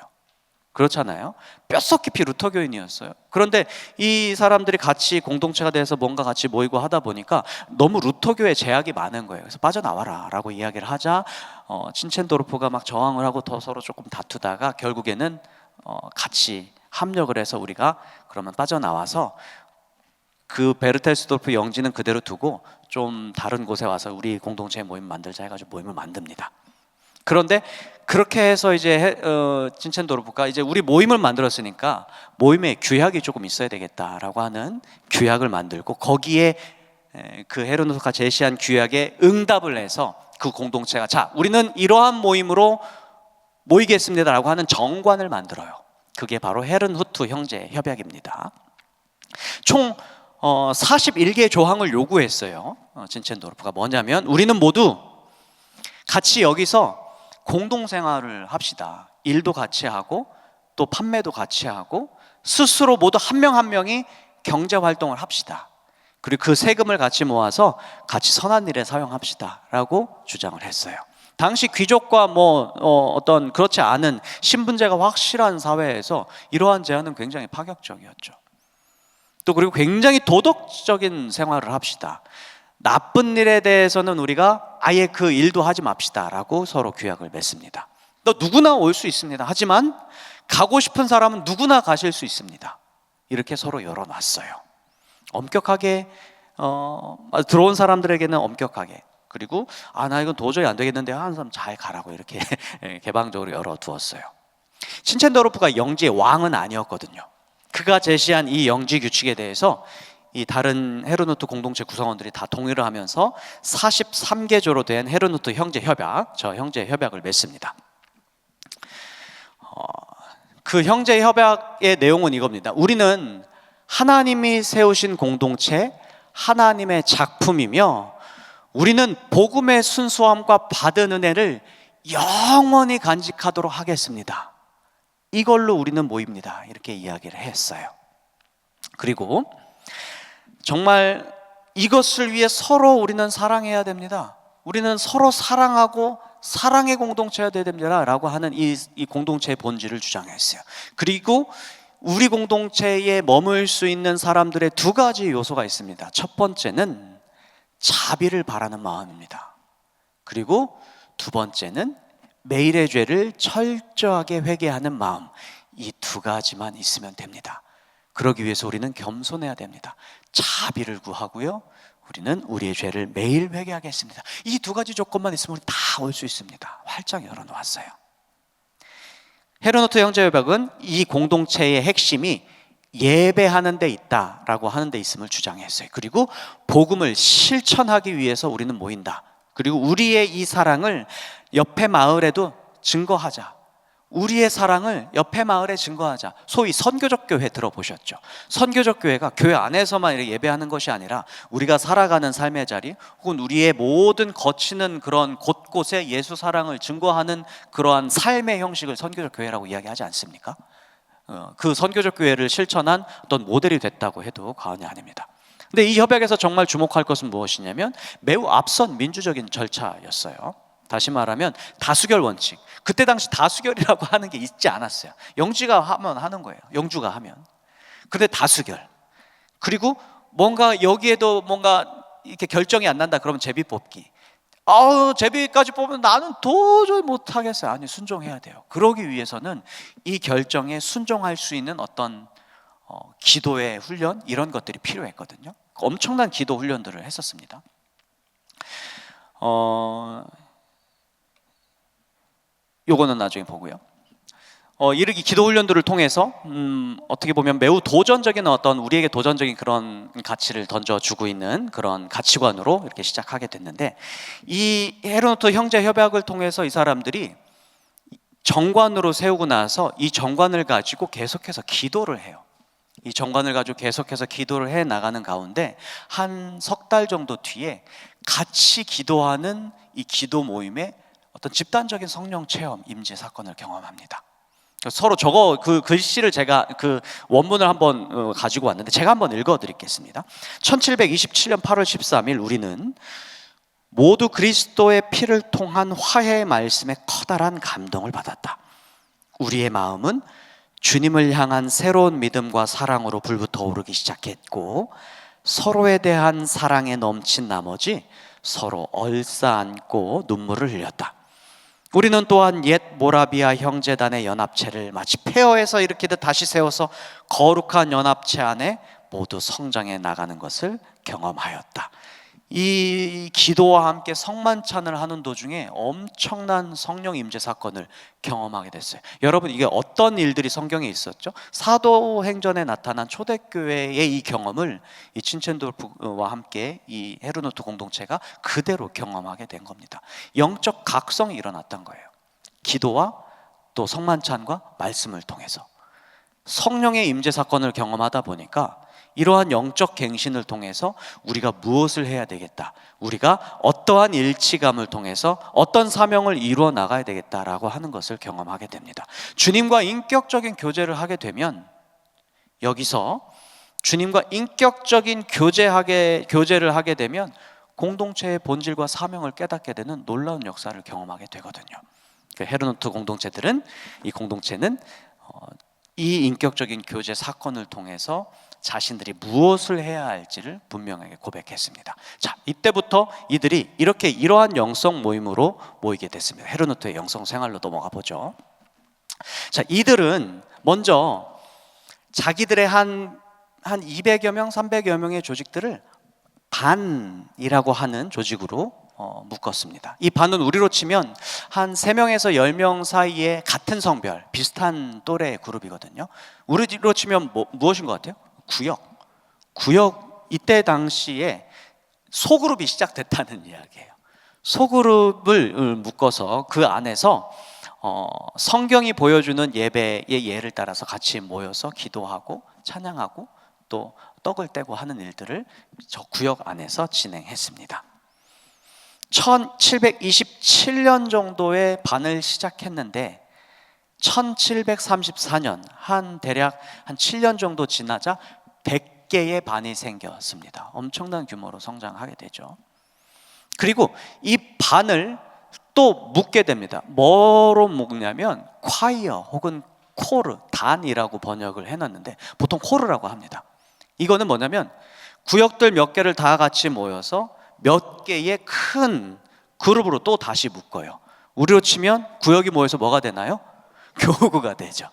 그렇잖아요. 뼛속 깊이 루터 교인이었어요. 그런데 이 사람들이 같이 공동체가 돼서 뭔가 같이 모이고 하다 보니까 너무 루터 교회 제약이 많은 거예요. 그래서 빠져나와라 라고 이야기를 하자 친첸도르프가 막 저항을 하고 더 서로 조금 다투다가 결국에는 같이 합력을 해서 우리가 그러면 빠져나와서 그 베르텔스도르프 영지는 그대로 두고 좀 다른 곳에 와서 우리 공동체 모임 만들자 해가지고 모임을 만듭니다. 그런데 그렇게 해서 이제 친첸도르프가 이제 우리 모임을 만들었으니까 모임에 규약이 조금 있어야 되겠다라고 하는 규약을 만들고 거기에 그 헤르누트가 제시한 규약에 응답을 해서 그 공동체가 자, 우리는 이러한 모임으로 모이겠습니다라고 하는 정관을 만들어요. 그게 바로 헤르누트 형제 협약입니다. 총 41개의 조항을 요구했어요. 친첸도르프가 뭐냐면 우리는 모두 같이 여기서 공동생활을 합시다. 일도 같이 하고 또 판매도 같이 하고 스스로 모두 한 명 한 명이 경제활동을 합시다. 그리고 그 세금을 같이 모아서 같이 선한 일에 사용합시다 라고 주장을 했어요. 당시 귀족과 어떤 그렇지 않은 신분제가 확실한 사회에서 이러한 제안은 굉장히 파격적이었죠. 또 그리고 굉장히 도덕적인 생활을 합시다. 나쁜 일에 대해서는 우리가 아예 그 일도 하지 맙시다 라고 서로 규약을 맺습니다. 또 누구나 올 수 있습니다. 하지만 가고 싶은 사람은 누구나 가실 수 있습니다. 이렇게 서로 열어놨어요. 엄격하게 들어온 사람들에게는 엄격하게, 그리고 나 이건 도저히 안 되겠는데 하는 사람 잘 가라고 이렇게 개방적으로 열어두었어요. 친첸도르프가 영지의 왕은 아니었거든요. 그가 제시한 이 영지 규칙에 대해서 이 다른 헤르누트 공동체 구성원들이 다 동의를 하면서 43개조로 된 헤르누트 형제 협약, 저 형제 협약을 맺습니다. 그 형제 협약의 내용은 이겁니다. 우리는 하나님이 세우신 공동체, 하나님의 작품이며 우리는 복음의 순수함과 받은 은혜를 영원히 간직하도록 하겠습니다. 이걸로 우리는 모입니다. 이렇게 이야기를 했어요. 그리고 정말 이것을 위해 서로 우리는 사랑해야 됩니다. 우리는 서로 사랑하고 사랑의 공동체가 되어야 됩니다 라고 하는 이 공동체의 본질을 주장했어요. 그리고 우리 공동체에 머물 수 있는 사람들의 두 가지 요소가 있습니다. 첫 번째는 자비를 바라는 마음입니다. 그리고 두 번째는 매일의 죄를 철저하게 회개하는 마음. 이 두 가지만 있으면 됩니다. 그러기 위해서 우리는 겸손해야 됩니다. 자비를 구하고요, 우리는 우리의 죄를 매일 회개하겠습니다. 이 두 가지 조건만 있으면 우리 다 올 수 있습니다. 활짝 열어놓았어요. 헤르누트 형제협약은 이 공동체의 핵심이 예배하는 데 있다라고 하는 데 있음을 주장했어요. 그리고 복음을 실천하기 위해서 우리는 모인다. 그리고 우리의 이 사랑을 옆에 마을에도 증거하자. 우리의 사랑을 옆에 마을에 증거하자. 소위 선교적 교회 들어보셨죠? 선교적 교회가 교회 안에서만 이렇게 예배하는 것이 아니라 우리가 살아가는 삶의 자리 혹은 우리의 모든 거치는 그런 곳곳에 예수 사랑을 증거하는 그러한 삶의 형식을 선교적 교회라고 이야기하지 않습니까? 그 선교적 교회를 실천한 어떤 모델이 됐다고 해도 과언이 아닙니다. 근데 이 협약에서 정말 주목할 것은 무엇이냐면 매우 앞선 민주적인 절차였어요. 다시 말하면 다수결 원칙. 그때 당시 다수결이라고 하는 게 있지 않았어요. 영주가 하면 하는 거예요. 영주가 하면. 근데 다수결. 그리고 뭔가 여기에도 뭔가 이렇게 결정이 안 난다 그러면 제비 뽑기. 제비까지 뽑으면 나는 도저히 못하겠어요. 아니, 순종해야 돼요. 그러기 위해서는 이 결정에 순종할 수 있는 어떤 기도의 훈련 이런 것들이 필요했거든요. 엄청난 기도 훈련들을 했었습니다. 요거는 나중에 보고요. 이렇게 기도 훈련들을 통해서 어떻게 보면 매우 도전적인 어떤 우리에게 도전적인 그런 가치를 던져주고 있는 그런 가치관으로 이렇게 시작하게 됐는데, 이 헤르노트 형제 협약을 통해서 이 사람들이 정관으로 세우고 나서 이 정관을 가지고 계속해서 기도를 해요. 이 정관을 가지고 계속해서 기도를 해 나가는 가운데 한 석 달 정도 뒤에 같이 기도하는 이 기도 모임에 어떤 집단적인 성령 체험 임재 사건을 경험합니다. 서로 그 글씨를 제가 그 원문을 한번 가지고 왔는데 제가 한번 읽어드리겠습니다. 1727년 8월 13일 우리는 모두 그리스도의 피를 통한 화해의 말씀에 커다란 감동을 받았다. 우리의 마음은 주님을 향한 새로운 믿음과 사랑으로 불붙어 오르기 시작했고, 서로에 대한 사랑에 넘친 나머지 서로 얼싸안고 눈물을 흘렸다. 우리는 또한 옛 모라비아 형제단의 연합체를 마치 폐허에서 일으키듯 다시 세워서 거룩한 연합체 안에 모두 성장해 나가는 것을 경험하였다. 이 기도와 함께 성만찬을 하는 도중에 엄청난 성령 임재 사건을 경험하게 됐어요. 여러분, 이게 어떤 일들이 성경에 있었죠? 사도행전에 나타난 초대교회의 이 경험을 이 친첸도르프와 함께 이 헤르노트 공동체가 그대로 경험하게 된 겁니다. 영적 각성이 일어났던 거예요. 기도와 또 성만찬과 말씀을 통해서 성령의 임재 사건을 경험하다 보니까 이러한 영적 갱신을 통해서 우리가 무엇을 해야 되겠다, 우리가 어떠한 일치감을 통해서 어떤 사명을 이루어 나가야 되겠다라고 하는 것을 경험하게 됩니다. 주님과 인격적인 교제를 하게 되면, 여기서 주님과 인격적인 교제를 하게 되면 공동체의 본질과 사명을 깨닫게 되는 놀라운 역사를 경험하게 되거든요. 헤르노트 공동체는 이 인격적인 교제 사건을 통해서 자신들이 무엇을 해야 할지를 분명하게 고백했습니다. 자, 이때부터 이들이 이러한 영성 모임으로 모이게 됐습니다. 헤르노트의 영성 생활로 넘어가 보죠. 자, 이들은 먼저 자기들의 한 200여 명, 300여 명의 조직들을 반이라고 하는 조직으로 묶었습니다. 이 반은 우리로 치면 한 3명에서 10명 사이의 같은 성별, 비슷한 또래의 그룹이거든요. 우리로 치면 무엇인 것 같아요? 구역. 이때 당시에 소그룹이 시작됐다는 이야기예요. 소그룹을 묶어서 그 안에서 성경이 보여주는 예배의 예를 따라서 같이 모여서 기도하고 찬양하고 또 떡을 떼고 하는 일들을 저 구역 안에서 진행했습니다. 1727년 정도에 반을 시작했는데 1734년 대략 한 7년 정도 지나자 100개의 반이 생겼습니다. 엄청난 규모로 성장하게 되죠. 그리고 이 반을 또 묶게 됩니다. 뭐로 묶냐면 콰이어 혹은 코르, 단이라고 번역을 해놨는데 보통 코르라고 합니다. 이거는 뭐냐면 구역들 몇 개를 다 같이 모여서 몇 개의 큰 그룹으로 또 다시 묶어요. 우리로 치면 구역이 모여서 뭐가 되나요? 교구가 되죠.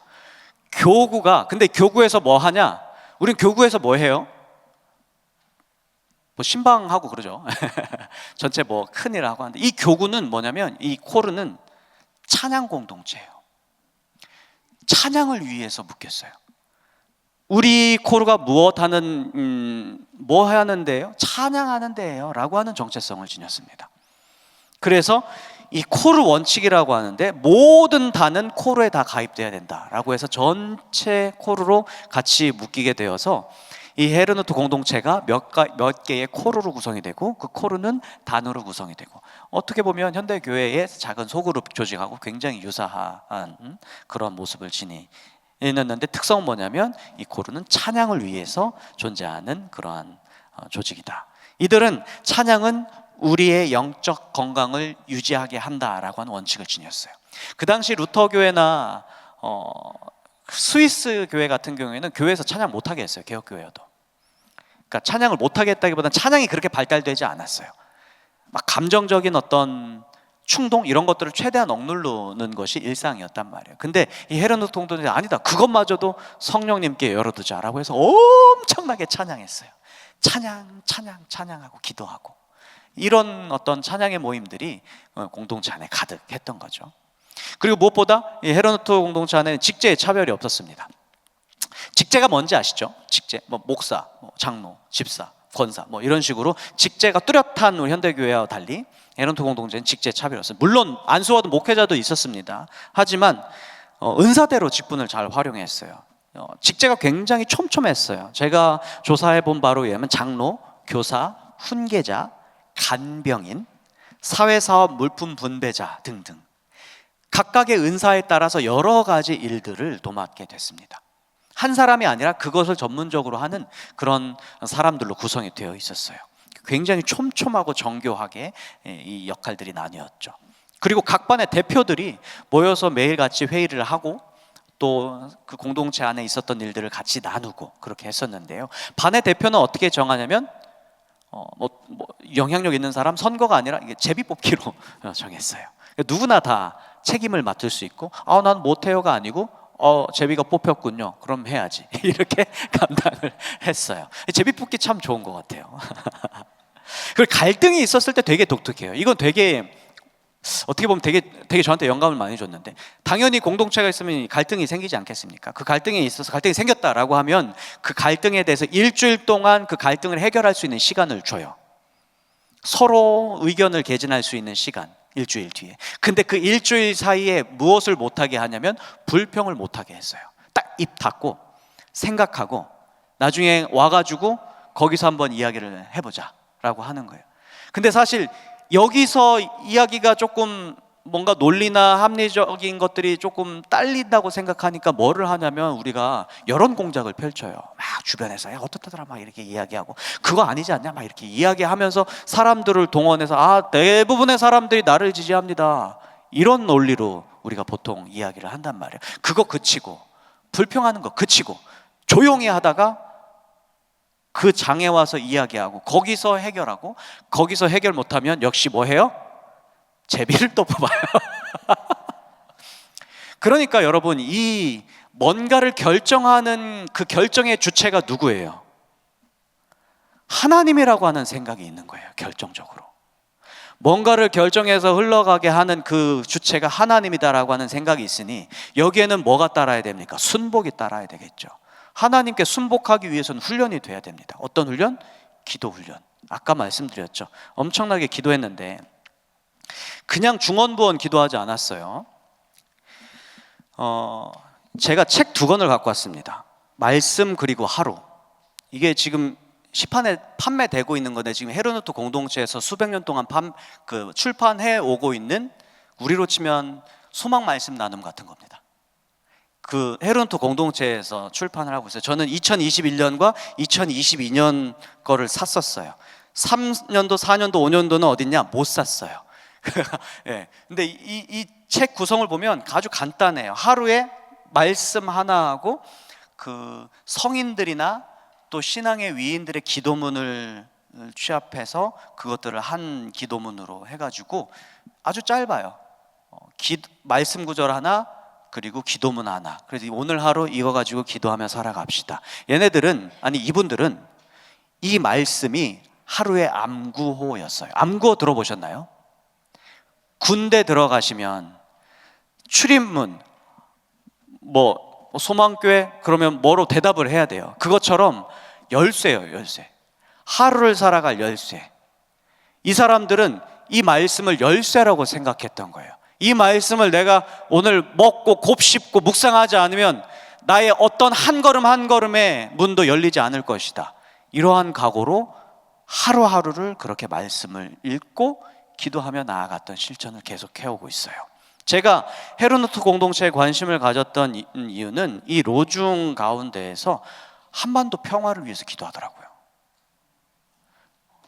근데 교구에서 뭐 하냐? 우린 교구에서 뭐 해요? 뭐 신방하고 그러죠. 전체 뭐 큰일 하고 하는데, 이 교구는 뭐냐면, 이 코르는 찬양 공동체예요. 찬양을 위해서 묶였어요. 우리 코르가 뭐 하는데요? 찬양하는 데예요 라고 하는 정체성을 지녔습니다. 그래서 이 코르 원칙이라고 하는데 모든 단은 코르에 다 가입돼야 된다라고 해서 전체 코르로 같이 묶이게 되어서 이 헤르누트 공동체가 몇 개의 코르로 구성이 되고 그 코르는 단으로 구성이 되고, 어떻게 보면 현대 교회의 작은 소그룹 조직하고 굉장히 유사한 그런 모습을 지니는데, 특성은 뭐냐면 이 코르는 찬양을 위해서 존재하는 그러한 조직이다. 이들은 찬양은 우리의 영적 건강을 유지하게 한다라고 하는 원칙을 지녔어요. 그 당시 루터 교회나 스위스 교회 같은 경우에는 교회에서 찬양 못하게 했어요. 개혁교회여도. 그러니까 찬양을 못하게 했다기보다는 찬양이 그렇게 발달되지 않았어요. 막 감정적인 어떤 충동 이런 것들을 최대한 억누르는 것이 일상이었단 말이에요. 근데 이 헤르누트 공동체는 아니다, 그것마저도 성령님께 열어두자라고 해서 엄청나게 찬양했어요. 찬양하고 기도하고, 이런 어떤 찬양의 모임들이 공동체 안에 가득했던 거죠. 그리고 무엇보다 이 헤르누트 공동체 안에는 직제의 차별이 없었습니다. 직제가 뭔지 아시죠? 직제, 목사, 장로, 집사, 권사, 이런 식으로 직제가 뚜렷한 우리 현대교회와 달리 헤르누트 공동체는 직제 차별이 없어요. 물론 안수와도 목회자도 있었습니다. 하지만 은사대로 직분을 잘 활용했어요. 직제가 굉장히 촘촘했어요. 제가 조사해 본 바로 의하면 장로, 교사, 훈계자, 간병인, 사회사업 물품 분배자 등등 각각의 은사에 따라서 여러 가지 일들을 도맡게 됐습니다. 한 사람이 아니라 그것을 전문적으로 하는 그런 사람들로 구성이 되어 있었어요. 굉장히 촘촘하고 정교하게 이 역할들이 나뉘었죠. 그리고 각 반의 대표들이 모여서 매일같이 회의를 하고 또 그 공동체 안에 있었던 일들을 같이 나누고 그렇게 했었는데요. 반의 대표는 어떻게 정하냐면 영향력 있는 사람 선거가 아니라 이게 제비 뽑기로 정했어요. 누구나 다 책임을 맡을 수 있고, 난 못해요가 아니고 제비가 뽑혔군요, 그럼 해야지 이렇게 감당을 했어요. 제비 뽑기 참 좋은 것 같아요. 그리고 갈등이 있었을 때 되게 독특해요. 이건 되게 어떻게 보면 되게 저한테 영감을 많이 줬는데, 당연히 공동체가 있으면 갈등이 생기지 않겠습니까? 그 갈등이 있어서 갈등이 생겼다라고 하면 그 갈등에 대해서 일주일 동안 그 갈등을 해결할 수 있는 시간을 줘요. 서로 의견을 개진할 수 있는 시간, 일주일 뒤에. 근데 그 일주일 사이에 무엇을 못하게 하냐면 불평을 못하게 했어요. 딱 입 닫고 생각하고 나중에 와가지고 거기서 한번 이야기를 해보자 라고 하는 거예요. 근데 사실 여기서 이야기가 조금 뭔가 논리나 합리적인 것들이 조금 딸린다고 생각하니까 뭐를 하냐면 우리가 여론 공작을 펼쳐요. 막 주변에서 어떻더라 막 이렇게 이야기하고, 그거 아니지 않냐 막 이렇게 이야기하면서 사람들을 동원해서 대부분의 사람들이 나를 지지합니다, 이런 논리로 우리가 보통 이야기를 한단 말이에요. 그거 그치고 불평하는 거 그치고 조용히 하다가 그 장에 와서 이야기하고 거기서 해결하고, 거기서 해결 못하면 역시 뭐 해요? 제비를 또 뽑아요. 그러니까 여러분, 이 뭔가를 결정하는 그 결정의 주체가 누구예요? 하나님이라고 하는 생각이 있는 거예요. 결정적으로 뭔가를 결정해서 흘러가게 하는 그 주체가 하나님이다라고 하는 생각이 있으니 여기에는 뭐가 따라야 됩니까? 순복이 따라야 되겠죠. 하나님께 순복하기 위해서는 훈련이 돼야 됩니다. 어떤 훈련? 기도 훈련. 아까 말씀드렸죠. 엄청나게 기도했는데 그냥 중언부언 기도하지 않았어요. 제가 책 2권을 갖고 왔습니다. 말씀 그리고 하루. 이게 지금 시판에 판매되고 있는 건데, 지금 헤르누트 공동체에서 수백 년 동안 출판해 오고 있는, 우리로 치면 소망 말씀 나눔 같은 겁니다. 그 헤르누트 공동체에서 출판을 하고 있어요. 저는 2021년과 2022년 거를 샀었어요. 3년도, 4년도, 5년도는 어딨냐? 못 샀어요. 예. 근데 이 책 구성을 보면 아주 간단해요. 하루에 말씀 하나하고 그 성인들이나 또 신앙의 위인들의 기도문을 취합해서 그것들을 한 기도문으로 해가지고 아주 짧아요. 말씀 구절 하나 그리고 기도문 하나. 그래서 오늘 하루 이거 가지고 기도하며 살아갑시다. 이분들은 이 말씀이 하루의 암구호였어요. 암구호 들어보셨나요? 군대 들어가시면 출입문 소망교회 그러면 뭐로 대답을 해야 돼요? 그것처럼 열쇠예요, 열쇠. 하루를 살아갈 열쇠. 이 사람들은 이 말씀을 열쇠라고 생각했던 거예요. 이 말씀을 내가 오늘 먹고 곱씹고 묵상하지 않으면 나의 어떤 한 걸음 한 걸음의 문도 열리지 않을 것이다. 이러한 각오로 하루하루를 그렇게 말씀을 읽고 기도하며 나아갔던 실천을 계속 해오고 있어요. 제가 헤르누트 공동체에 관심을 가졌던 이유는 이 로중 가운데에서 한반도 평화를 위해서 기도하더라고요.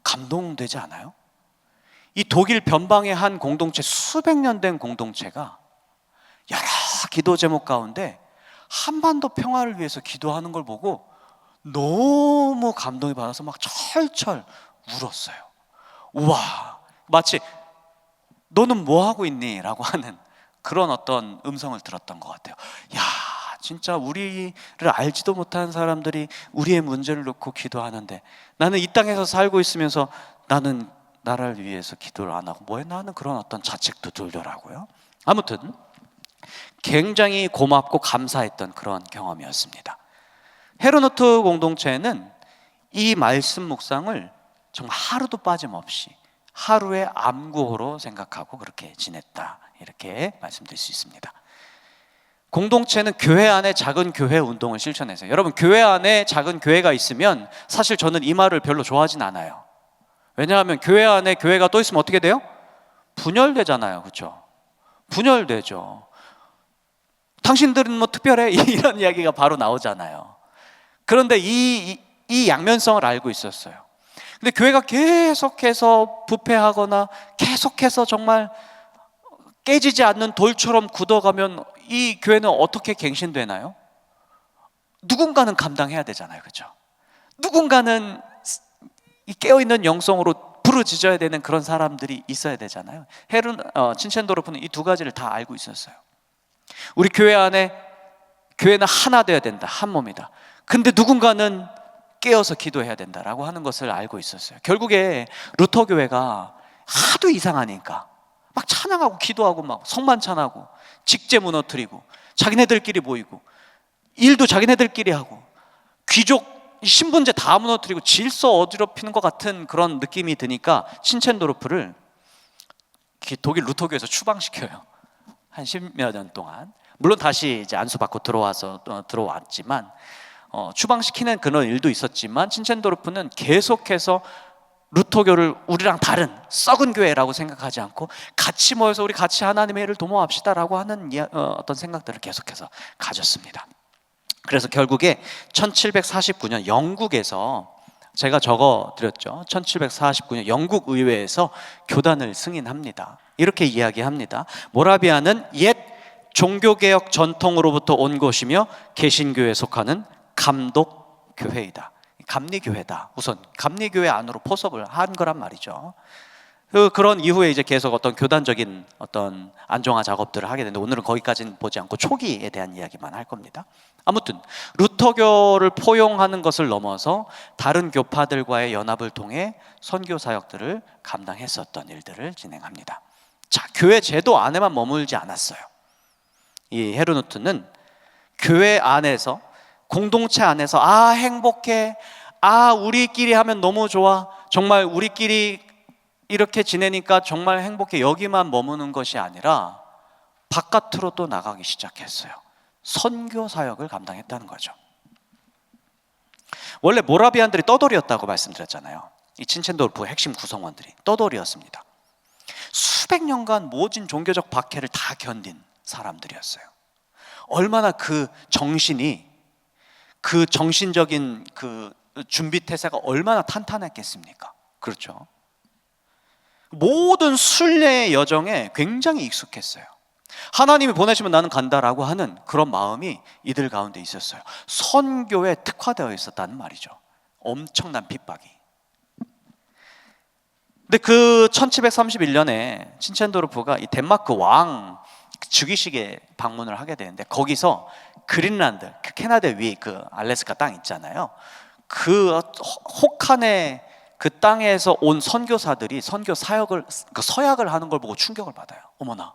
감동되지 않아요? 이 독일 변방의 한 공동체, 수백 년 된 공동체가 여러 기도 제목 가운데 한반도 평화를 위해서 기도하는 걸 보고 너무 감동이 받아서 막 철철 울었어요. 우와, 마치 너는 뭐 하고 있니? 라고 하는 그런 어떤 음성을 들었던 것 같아요. 야, 진짜 우리를 알지도 못하는 사람들이 우리의 문제를 놓고 기도하는데 나는 이 땅에서 살고 있으면서 나는 나라를 위해서 기도를 안 하고 뭐 했나 하는 그런 어떤 자책도 들더라고요. 아무튼 굉장히 고맙고 감사했던 그런 경험이었습니다. 헤르누트 공동체는 이 말씀 묵상을 정말 하루도 빠짐없이 하루의 암구호로 생각하고 그렇게 지냈다, 이렇게 말씀드릴 수 있습니다. 공동체는 교회 안에 작은 교회 운동을 실천해서, 여러분 교회 안에 작은 교회가 있으면 사실 저는 이 말을 별로 좋아하진 않아요. 왜냐하면 교회 안에 교회가 또 있으면 어떻게 돼요? 분열되잖아요. 그렇죠? 분열되죠. 당신들은 뭐 특별해? 이런 이야기가 바로 나오잖아요. 그런데 이 양면성을 알고 있었어요. 근데 교회가 계속해서 부패하거나 계속해서 정말 깨지지 않는 돌처럼 굳어가면 이 교회는 어떻게 갱신되나요? 누군가는 감당해야 되잖아요. 그렇죠? 누군가는 이 깨어있는 영성으로 부르짖어야 되는 그런 사람들이 있어야 되잖아요. 친첸도르프는 이 두 가지를 다 알고 있었어요. 우리 교회 안에 교회는 하나 되어야 된다, 한 몸이다. 근데 누군가는 깨어서 기도해야 된다라고 하는 것을 알고 있었어요. 결국에 루터 교회가 하도 이상하니까 막 찬양하고 기도하고 막 성만찬하고 직제 무너뜨리고 자기네들끼리 모이고 일도 자기네들끼리 하고 귀족 신분제 다 무너뜨리고 질서 어지럽히는 것 같은 그런 느낌이 드니까 친첸도르프를 독일 루터교에서 추방시켜요. 한 10여 년 동안. 물론 다시 이제 안수받고 들어왔지만 추방시키는 그런 일도 있었지만 친첸도르프는 계속해서 루터교를 우리랑 다른 썩은 교회라고 생각하지 않고 같이 모여서 우리 같이 하나님의 일을 도모합시다라고 하는 어떤 생각들을 계속해서 가졌습니다. 그래서 결국에 1749년 영국에서, 제가 적어드렸죠, 1749년 영국 의회에서 교단을 승인합니다. 이렇게 이야기합니다. 모라비아는 옛 종교개혁 전통으로부터 온 곳이며 개신교에 속하는 감독교회이다. 감리교회다. 우선 감리교회 안으로 포섭을 한 거란 말이죠. 그런 이후에 이제 계속 어떤 교단적인 어떤 안정화 작업들을 하게 되는데 오늘은 거기까지는 보지 않고 초기에 대한 이야기만 할 겁니다. 아무튼 루터교를 포용하는 것을 넘어서 다른 교파들과의 연합을 통해 선교 사역들을 감당했었던 일들을 진행합니다. 자, 교회 제도 안에만 머물지 않았어요. 이 헤르누트는 교회 안에서, 공동체 안에서 행복해, 우리끼리 하면 너무 좋아, 정말 우리끼리 이렇게 지내니까 정말 행복해, 여기만 머무는 것이 아니라 바깥으로 또 나가기 시작했어요. 선교 사역을 감당했다는 거죠. 원래 모라비안들이 떠돌이였다고 말씀드렸잖아요. 이 친첸도르프 핵심 구성원들이 떠돌이였습니다. 수백 년간 모진 종교적 박해를 다 견딘 사람들이었어요. 얼마나 그 정신이, 그 정신적인 그 준비 태세가 얼마나 탄탄했겠습니까? 그렇죠? 모든 순례의 여정에 굉장히 익숙했어요. 하나님이 보내시면 나는 간다라고 하는 그런 마음이 이들 가운데 있었어요. 선교에 특화되어 있었다는 말이죠. 엄청난 핍박이. 근데 그 1731년에 친첸도르프가 이 덴마크 왕 즉위식에 방문을 하게 되는데, 거기서 그린란드, 그 캐나다 위에 그 알래스카 땅 있잖아요. 그 혹한의 그 땅에서 온 선교사들이 선교 사역을, 그 서약을 하는 걸 보고 충격을 받아요. 어머나,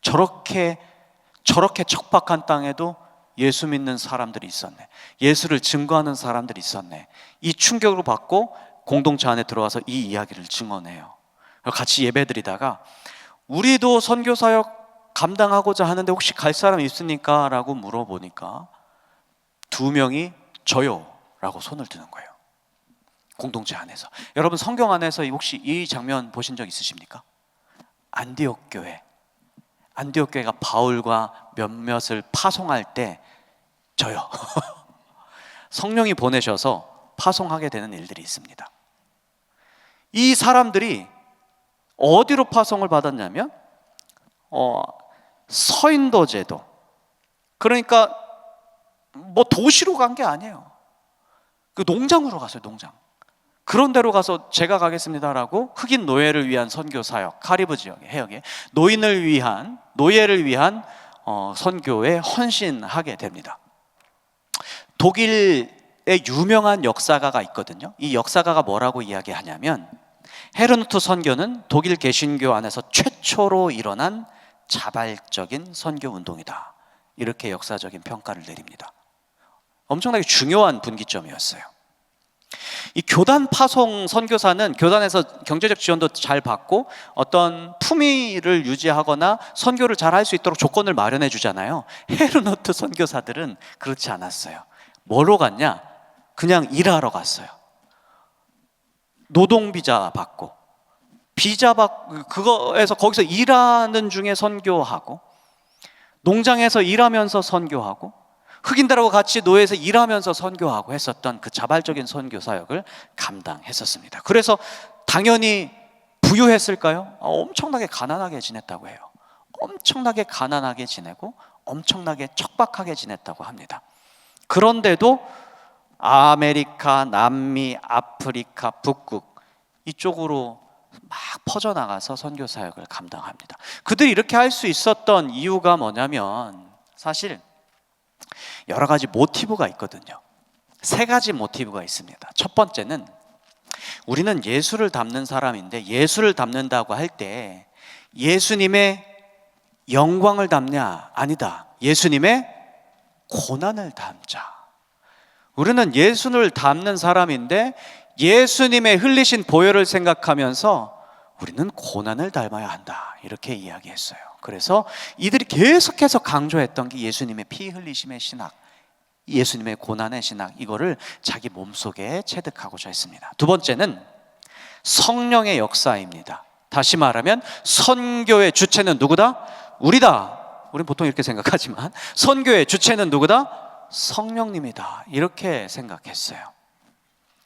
저렇게 척박한 땅에도 예수 믿는 사람들이 있었네, 예수를 증거하는 사람들이 있었네, 이 충격을 받고 공동체 안에 들어와서 이 이야기를 증언해요. 같이 예배드리다가 우리도 선교사역 감당하고자 하는데 혹시 갈 사람 있습니까? 라고 물어보니까 2명이 저요 라고 손을 드는 거예요. 공동체 안에서. 여러분, 성경 안에서 혹시 이 장면 보신 적 있으십니까? 안디옥 교회가 바울과 몇몇을 파송할 때 저요 성령이 보내셔서 파송하게 되는 일들이 있습니다. 이 사람들이 어디로 파송을 받았냐면 서인도 제도, 그러니까 뭐 도시로 간 게 아니에요. 그 농장으로 갔어요. 농장. 그런 데로 가서 제가 가겠습니다라고 흑인 노예를 위한 선교 사역, 카리브 지역의 해역에 노예를 위한 선교에 헌신하게 됩니다. 독일에 유명한 역사가가 있거든요. 이 역사가가 뭐라고 이야기하냐면 헤르누트 선교는 독일 개신교 안에서 최초로 일어난 자발적인 선교 운동이다, 이렇게 역사적인 평가를 내립니다. 엄청나게 중요한 분기점이었어요. 이 교단 파송 선교사는 교단에서 경제적 지원도 잘 받고 어떤 품위를 유지하거나 선교를 잘 할 수 있도록 조건을 마련해 주잖아요. 헤르노트 선교사들은 그렇지 않았어요. 뭐로 갔냐? 그냥 일하러 갔어요. 노동비자 받고, 거기서 일하는 중에 선교하고, 농장에서 일하면서 선교하고, 흑인들하고 같이 노예에서 일하면서 선교하고 했었던 그 자발적인 선교 사역을 감당했었습니다. 그래서 당연히 부유했을까요? 엄청나게 가난하게 지냈다고 해요. 엄청나게 가난하게 지내고 엄청나게 척박하게 지냈다고 합니다. 그런데도 아메리카, 남미, 아프리카, 북극 이쪽으로 막 퍼져나가서 선교 사역을 감당합니다. 그들이 이렇게 할 수 있었던 이유가 뭐냐면 사실 여러 가지 모티브가 있거든요. 3가지 모티브가 있습니다. 첫 번째는 우리는 예수를 담는 사람인데 예수를 담는다고 할 때 예수님의 영광을 담냐? 아니다. 예수님의 고난을 담자. 우리는 예수를 담는 사람인데 예수님의 흘리신 보혈을 생각하면서 우리는 고난을 닮아야 한다, 이렇게 이야기했어요. 그래서 이들이 계속해서 강조했던 게 예수님의 피 흘리심의 신학, 예수님의 고난의 신학, 이거를 자기 몸속에 체득하고자 했습니다. 두 번째는 성령의 역사입니다. 다시 말하면 선교의 주체는 누구다? 우리다. 우리는 보통 이렇게 생각하지만 선교의 주체는 누구다? 성령님이다, 이렇게 생각했어요.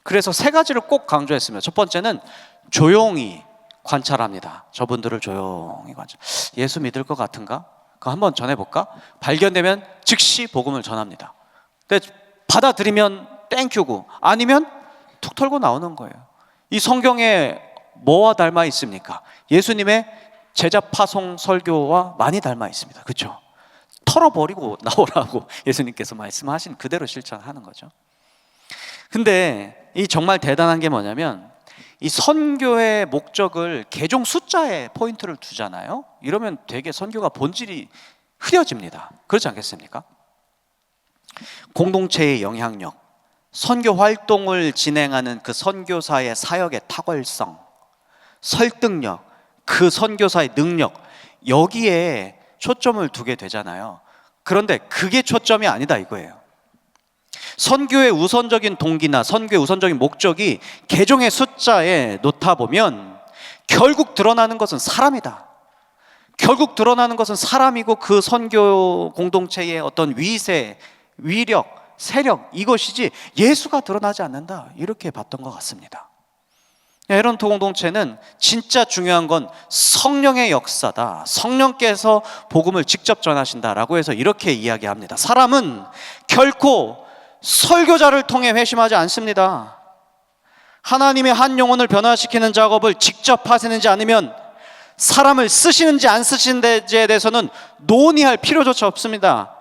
그래서 3가지를 꼭 강조했습니다. 첫 번째는 조용히 관찰합니다. 저분들을 조용히 관찰. 예수 믿을 것 같은가? 그거 한번 전해볼까? 발견되면 즉시 복음을 전합니다. 근데 받아들이면 땡큐고 아니면 툭 털고 나오는 거예요. 이 성경에 뭐와 닮아 있습니까? 예수님의 제자 파송 설교와 많이 닮아 있습니다. 그렇죠? 털어버리고 나오라고 예수님께서 말씀하신 그대로 실천하는 거죠. 근데 이 정말 대단한 게 뭐냐면 이 선교의 목적을 개종 숫자에 포인트를 두잖아요. 이러면 되게 선교가 본질이 흐려집니다. 그렇지 않겠습니까? 공동체의 영향력, 선교 활동을 진행하는 그 선교사의 사역의 탁월성, 설득력, 그 선교사의 능력, 여기에 초점을 두게 되잖아요. 그런데 그게 초점이 아니다 이거예요. 선교의 우선적인 동기나 선교의 우선적인 목적이 개종의 숫자에 놓다 보면 결국 드러나는 것은 사람이다. 결국 드러나는 것은 사람이고 그 선교 공동체의 어떤 위세, 위력, 세력, 이것이지 예수가 드러나지 않는다, 이렇게 봤던 것 같습니다. 헤르누트 공동체는 진짜 중요한 건 성령의 역사다, 성령께서 복음을 직접 전하신다라고 해서 이렇게 이야기합니다. 사람은 결코 설교자를 통해 회심하지 않습니다. 하나님의 한 영혼을 변화시키는 작업을 직접 하시는지 않으면 사람을 쓰시는지 안 쓰시는지에 대해서는 논의할 필요조차 없습니다.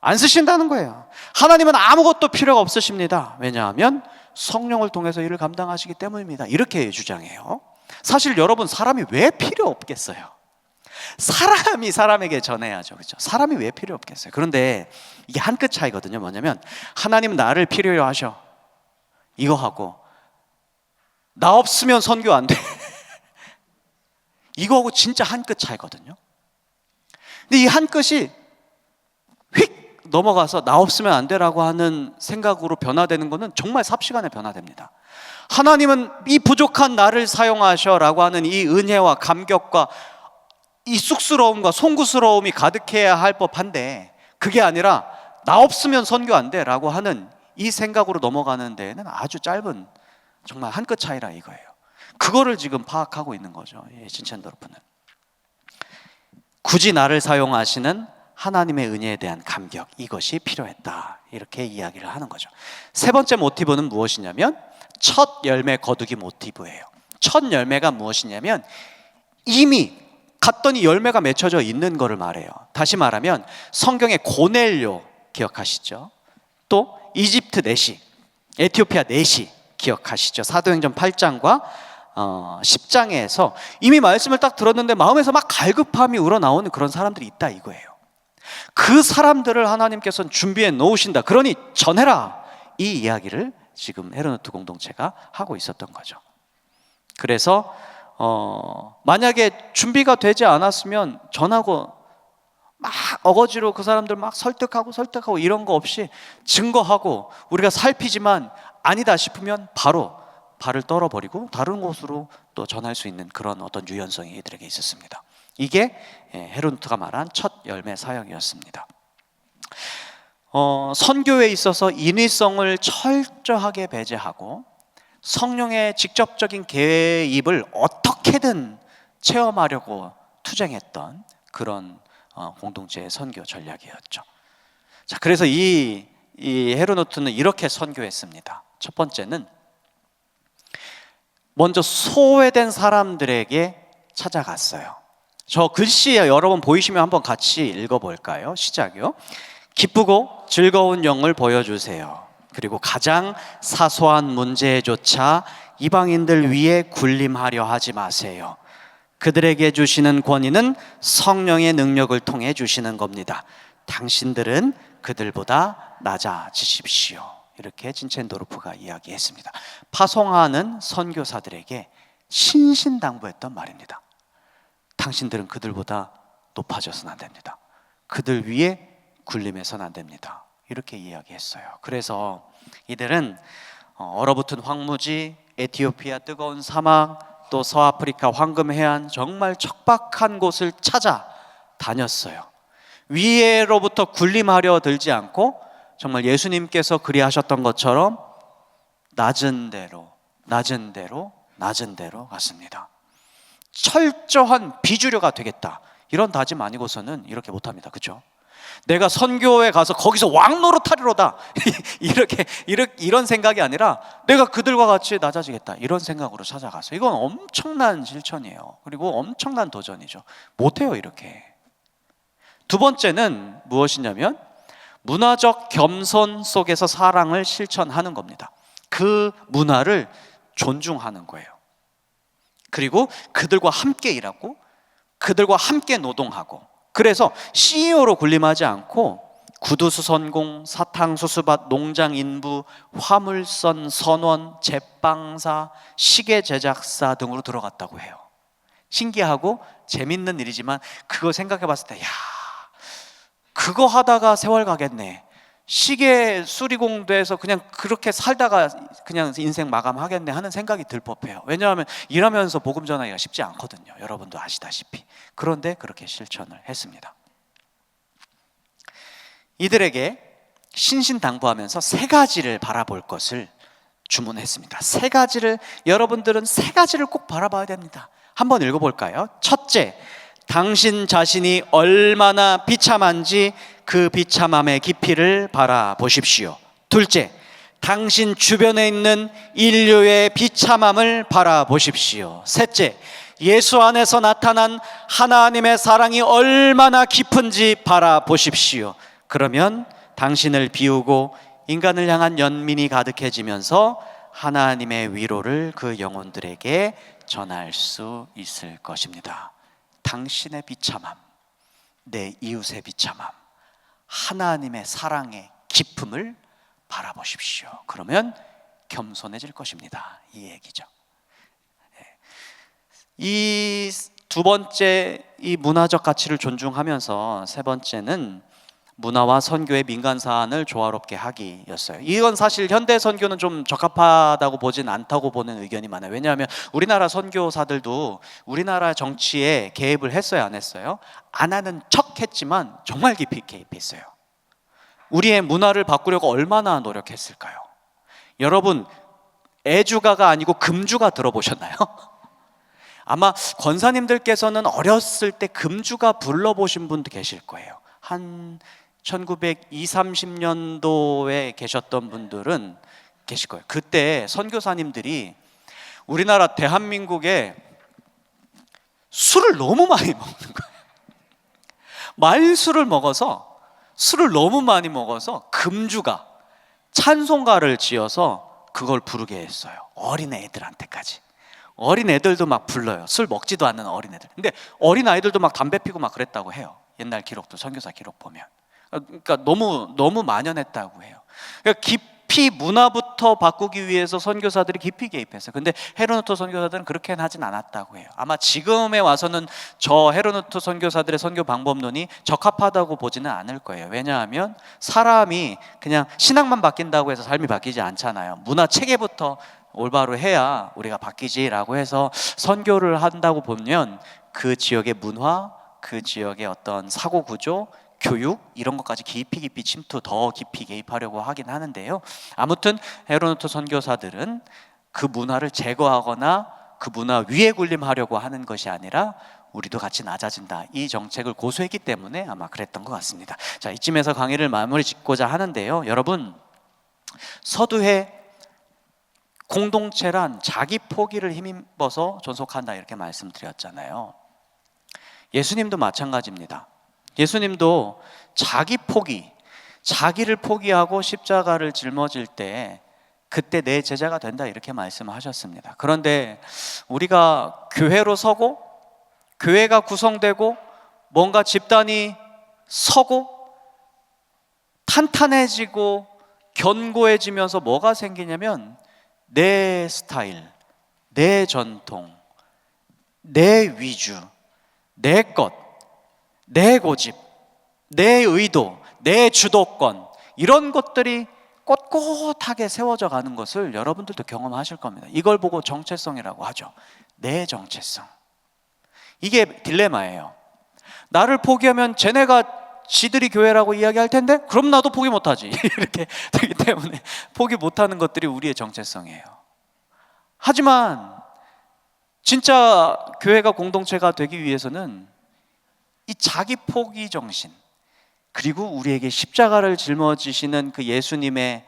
안 쓰신다는 거예요. 하나님은 아무것도 필요가 없으십니다. 왜냐하면 성령을 통해서 일을 감당하시기 때문입니다. 이렇게 주장해요. 사실 여러분, 사람이 왜 필요 없겠어요? 사람이 사람에게 전해야죠. 그렇죠? 사람이 왜 필요 없겠어요? 그런데 이게 한 끗 차이거든요. 뭐냐면 하나님은 나를 필요로 하셔. 이거 하고 나 없으면 선교 안 돼. 이거하고 진짜 한 끗 차이거든요. 근데 이 한 끗이 휙 넘어가서 나 없으면 안 돼라고 하는 생각으로 변화되는 것은 정말 삽시간에 변화됩니다. 하나님은 이 부족한 나를 사용하셔라고 하는 이 은혜와 감격과 이 쑥스러움과 송구스러움이 가득해야 할 법한데, 그게 아니라 나 없으면 선교 안 돼라고 하는 이 생각으로 넘어가는 데에는 아주 짧은 정말 한 끗 차이라 이거예요. 그거를 지금 파악하고 있는 거죠. 진첸도르프는 굳이 나를 사용하시는 하나님의 은혜에 대한 감격, 이것이 필요했다, 이렇게 이야기를 하는 거죠. 세 번째 모티브는 무엇이냐면 첫 열매 거두기 모티브예요. 첫 열매가 무엇이냐면 이미 갔더니 열매가 맺혀져 있는 것을 말해요. 다시 말하면 성경의 고넬료 기억하시죠? 또 이집트 내시, 에티오피아 내시 기억하시죠? 사도행전 8장과 10장에서 이미 말씀을 딱 들었는데 마음에서 막 갈급함이 우러나오는 그런 사람들이 있다 이거예요. 그 사람들을 하나님께서는 준비해 놓으신다. 그러니 전해라. 이 이야기를 지금 헤르노트 공동체가 하고 있었던 거죠. 그래서 만약에 준비가 되지 않았으면 전하고 막 어거지로 그 사람들 막 설득하고 이런 거 없이 증거하고 우리가 살피지만 아니다 싶으면 바로 발을 떨어버리고 다른 곳으로 또 전할 수 있는 그런 어떤 유연성이 이들에게 있었습니다. 이게 헤르노트가 말한 첫 열매 사역이었습니다. 선교에 있어서 인위성을 철저하게 배제하고 성령의 직접적인 개입을 어떻게든 체험하려고 투쟁했던 그런 공동체의 선교 전략이었죠. 자, 그래서 이 헤르노트는 이렇게 선교했습니다. 첫 번째는 먼저 소외된 사람들에게 찾아갔어요. 저 글씨 여러분 보이시면 한번 같이 읽어볼까요? 시작이요. 기쁘고 즐거운 영을 보여주세요. 그리고 가장 사소한 문제조차 이방인들 위에 군림하려 하지 마세요. 그들에게 주시는 권위는 성령의 능력을 통해 주시는 겁니다. 당신들은 그들보다 낮아지십시오. 이렇게 진첸도르프가 이야기했습니다. 파송하는 선교사들에게 신신당부했던 말입니다. 당신들은 그들보다 높아져서는 안 됩니다. 그들 위에 군림해서는 안 됩니다. 이렇게 이야기했어요. 그래서 이들은 얼어붙은 황무지, 에티오피아 뜨거운 사막, 또 서아프리카 황금해안, 정말 척박한 곳을 찾아 다녔어요. 위에로부터 군림하려 들지 않고 정말 예수님께서 그리하셨던 것처럼 낮은 데로 갔습니다. 철저한 비주류가 되겠다, 이런 다짐 아니고서는 이렇게 못합니다. 그렇죠? 내가 선교에 가서 거기서 왕노릇하리로다 이런 생각이 아니라 내가 그들과 같이 낮아지겠다, 이런 생각으로 찾아가서, 이건 엄청난 실천이에요. 그리고 엄청난 도전이죠. 못해요 이렇게. 두 번째는 무엇이냐면 문화적 겸손 속에서 사랑을 실천하는 겁니다. 그 문화를 존중하는 거예요. 그리고 그들과 함께 일하고 그들과 함께 노동하고, 그래서 CEO로 군림하지 않고 구두수선공, 사탕수수밭, 농장 인부, 화물선 선원, 제빵사, 시계 제작사 등으로 들어갔다고 해요. 신기하고 재밌는 일이지만 그거 생각해 봤을 때, 야, 그거 하다가 세월 가겠네. 시계 수리공대에서 그냥 그렇게 살다가 그냥 인생 마감하겠네 하는 생각이 들 법해요. 왜냐하면 일하면서 복음 전하기가 쉽지 않거든요. 여러분도 아시다시피. 그런데 그렇게 실천을 했습니다. 이들에게 신신당부하면서 세 가지를 바라볼 것을 주문했습니다. 세 가지를, 여러분들은 세 가지를 꼭 바라봐야 됩니다. 한번 읽어볼까요? 첫째, 당신 자신이 얼마나 비참한지 그 비참함의 깊이를 바라보십시오. 둘째, 당신 주변에 있는 인류의 비참함을 바라보십시오. 셋째, 예수 안에서 나타난 하나님의 사랑이 얼마나 깊은지 바라보십시오. 그러면 당신을 비우고 인간을 향한 연민이 가득해지면서 하나님의 위로를 그 영혼들에게 전할 수 있을 것입니다. 당신의 비참함, 내 이웃의 비참함, 하나님의 사랑의 깊음을 바라보십시오. 그러면 겸손해질 것입니다. 이 얘기죠. 이 두 번째, 이 문화적 가치를 존중하면서 세 번째는 문화와 선교의 민간 사안을 조화롭게 하기였어요. 이건 사실 현대 선교는 좀 적합하다고 보진 않다고 보는 의견이 많아요. 왜냐하면 우리나라 선교사들도 우리나라 정치에 개입을 했어요, 안 했어요? 안 하는 척 했지만 정말 깊이 개입했어요. 우리의 문화를 바꾸려고 얼마나 노력했을까요? 여러분, 애주가가 아니고 금주가 들어보셨나요? 아마 권사님들께서는 어렸을 때 금주가 불러보신 분도 계실 거예요. 한 1920, 30년도에 계셨던 분들은 계실 거예요. 그때 선교사님들이 우리나라 대한민국에 술을 너무 많이 먹는 거예요. 말술을 먹어서, 술을 너무 많이 먹어서 금주가, 찬송가를 지어서 그걸 부르게 했어요. 어린 애들한테까지. 어린 애들도 막 불러요. 술 먹지도 않는 어린 애들. 근데 어린 아이들도 막 담배 피고 막 그랬다고 해요. 옛날 기록도, 선교사 기록 보면. 그러니까 너무 만연했다고 해요. 그러니까 깊이 문화부터 바꾸기 위해서 선교사들이 깊이 개입했어요. 근데 헤르노트 선교사들은 그렇게는 하진 않았다고 해요. 아마 지금에 와서는 저 헤르노트 선교사들의 선교 방법론이 적합하다고 보지는 않을 거예요. 왜냐하면 사람이 그냥 신앙만 바뀐다고 해서 삶이 바뀌지 않잖아요. 문화 체계부터 올바로 해야 우리가 바뀌지라고 해서 선교를 한다고 보면 그 지역의 문화, 그 지역의 어떤 사고 구조, 교육 이런 것까지 깊이 침투, 더 깊이 개입하려고 하긴 하는데요. 아무튼 헤르노트 선교사들은 그 문화를 제거하거나 그 문화 위에 군림하려고 하는 것이 아니라 우리도 같이 낮아진다, 이 정책을 고수했기 때문에 아마 그랬던 것 같습니다. 자, 이쯤에서 강의를 마무리 짓고자 하는데요. 여러분, 서두에 공동체란 자기 포기를 힘입어서 존속한다 이렇게 말씀드렸잖아요. 예수님도 마찬가지입니다. 예수님도 자기 포기, 자기를 포기하고 십자가를 짊어질 때 그때 내 제자가 된다 이렇게 말씀하셨습니다. 그런데 우리가 교회로 서고 교회가 구성되고 뭔가 집단이 서고 탄탄해지고 견고해지면서 뭐가 생기냐면 내 스타일, 내 전통, 내 위주, 내 것, 내 고집, 내 의도, 내 주도권, 이런 것들이 꼿꼿하게 세워져 가는 것을 여러분들도 경험하실 겁니다. 이걸 보고 정체성이라고 하죠. 내 정체성. 이게 딜레마예요. 나를 포기하면 쟤네가 지들이 교회라고 이야기할 텐데 그럼 나도 포기 못하지 이렇게 되기 때문에 포기 못하는 것들이 우리의 정체성이에요. 하지만 진짜 교회가 공동체가 되기 위해서는 이 자기 포기 정신, 그리고 우리에게 십자가를 짊어지시는 그 예수님의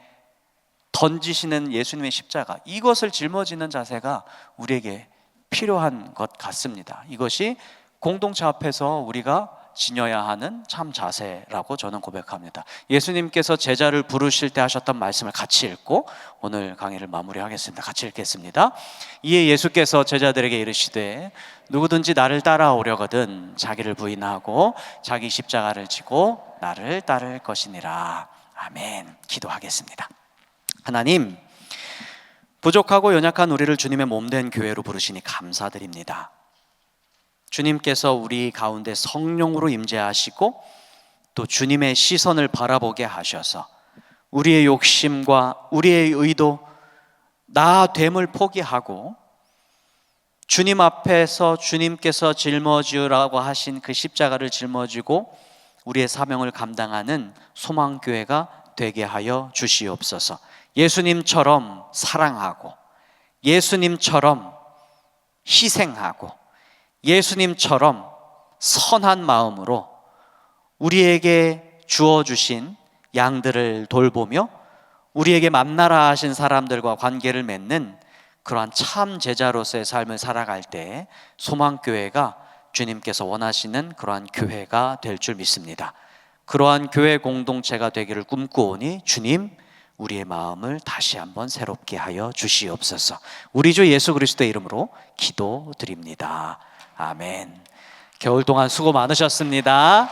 던지시는 예수님의 십자가, 이것을 짊어지는 자세가 우리에게 필요한 것 같습니다. 이것이 공동체 앞에서 우리가 지녀야 하는 참 자세라고 저는 고백합니다. 예수님께서 제자를 부르실 때 하셨던 말씀을 같이 읽고 오늘 강의를 마무리하겠습니다. 같이 읽겠습니다. 이에 예수께서 제자들에게 이르시되 누구든지 나를 따라오려거든 자기를 부인하고 자기 십자가를 지고 나를 따를 것이니라. 아멘. 기도하겠습니다. 하나님, 부족하고 연약한 우리를 주님의 몸된 교회로 부르시니 감사드립니다. 주님께서 우리 가운데 성령으로 임재하시고 또 주님의 시선을 바라보게 하셔서 우리의 욕심과 우리의 의도, 나 됨을 포기하고 주님 앞에서 주님께서 짊어지라고 하신 그 십자가를 짊어지고 우리의 사명을 감당하는 소망교회가 되게 하여 주시옵소서. 예수님처럼 사랑하고 예수님처럼 희생하고 예수님처럼 선한 마음으로 우리에게 주어주신 양들을 돌보며 우리에게 만나라 하신 사람들과 관계를 맺는 그러한 참 제자로서의 삶을 살아갈 때 소망교회가 주님께서 원하시는 그러한 교회가 될 줄 믿습니다. 그러한 교회 공동체가 되기를 꿈꾸오니 주님, 우리의 마음을 다시 한번 새롭게 하여 주시옵소서. 우리 주 예수 그리스도의 이름으로 기도드립니다. 아멘. 겨울 동안 수고 많으셨습니다.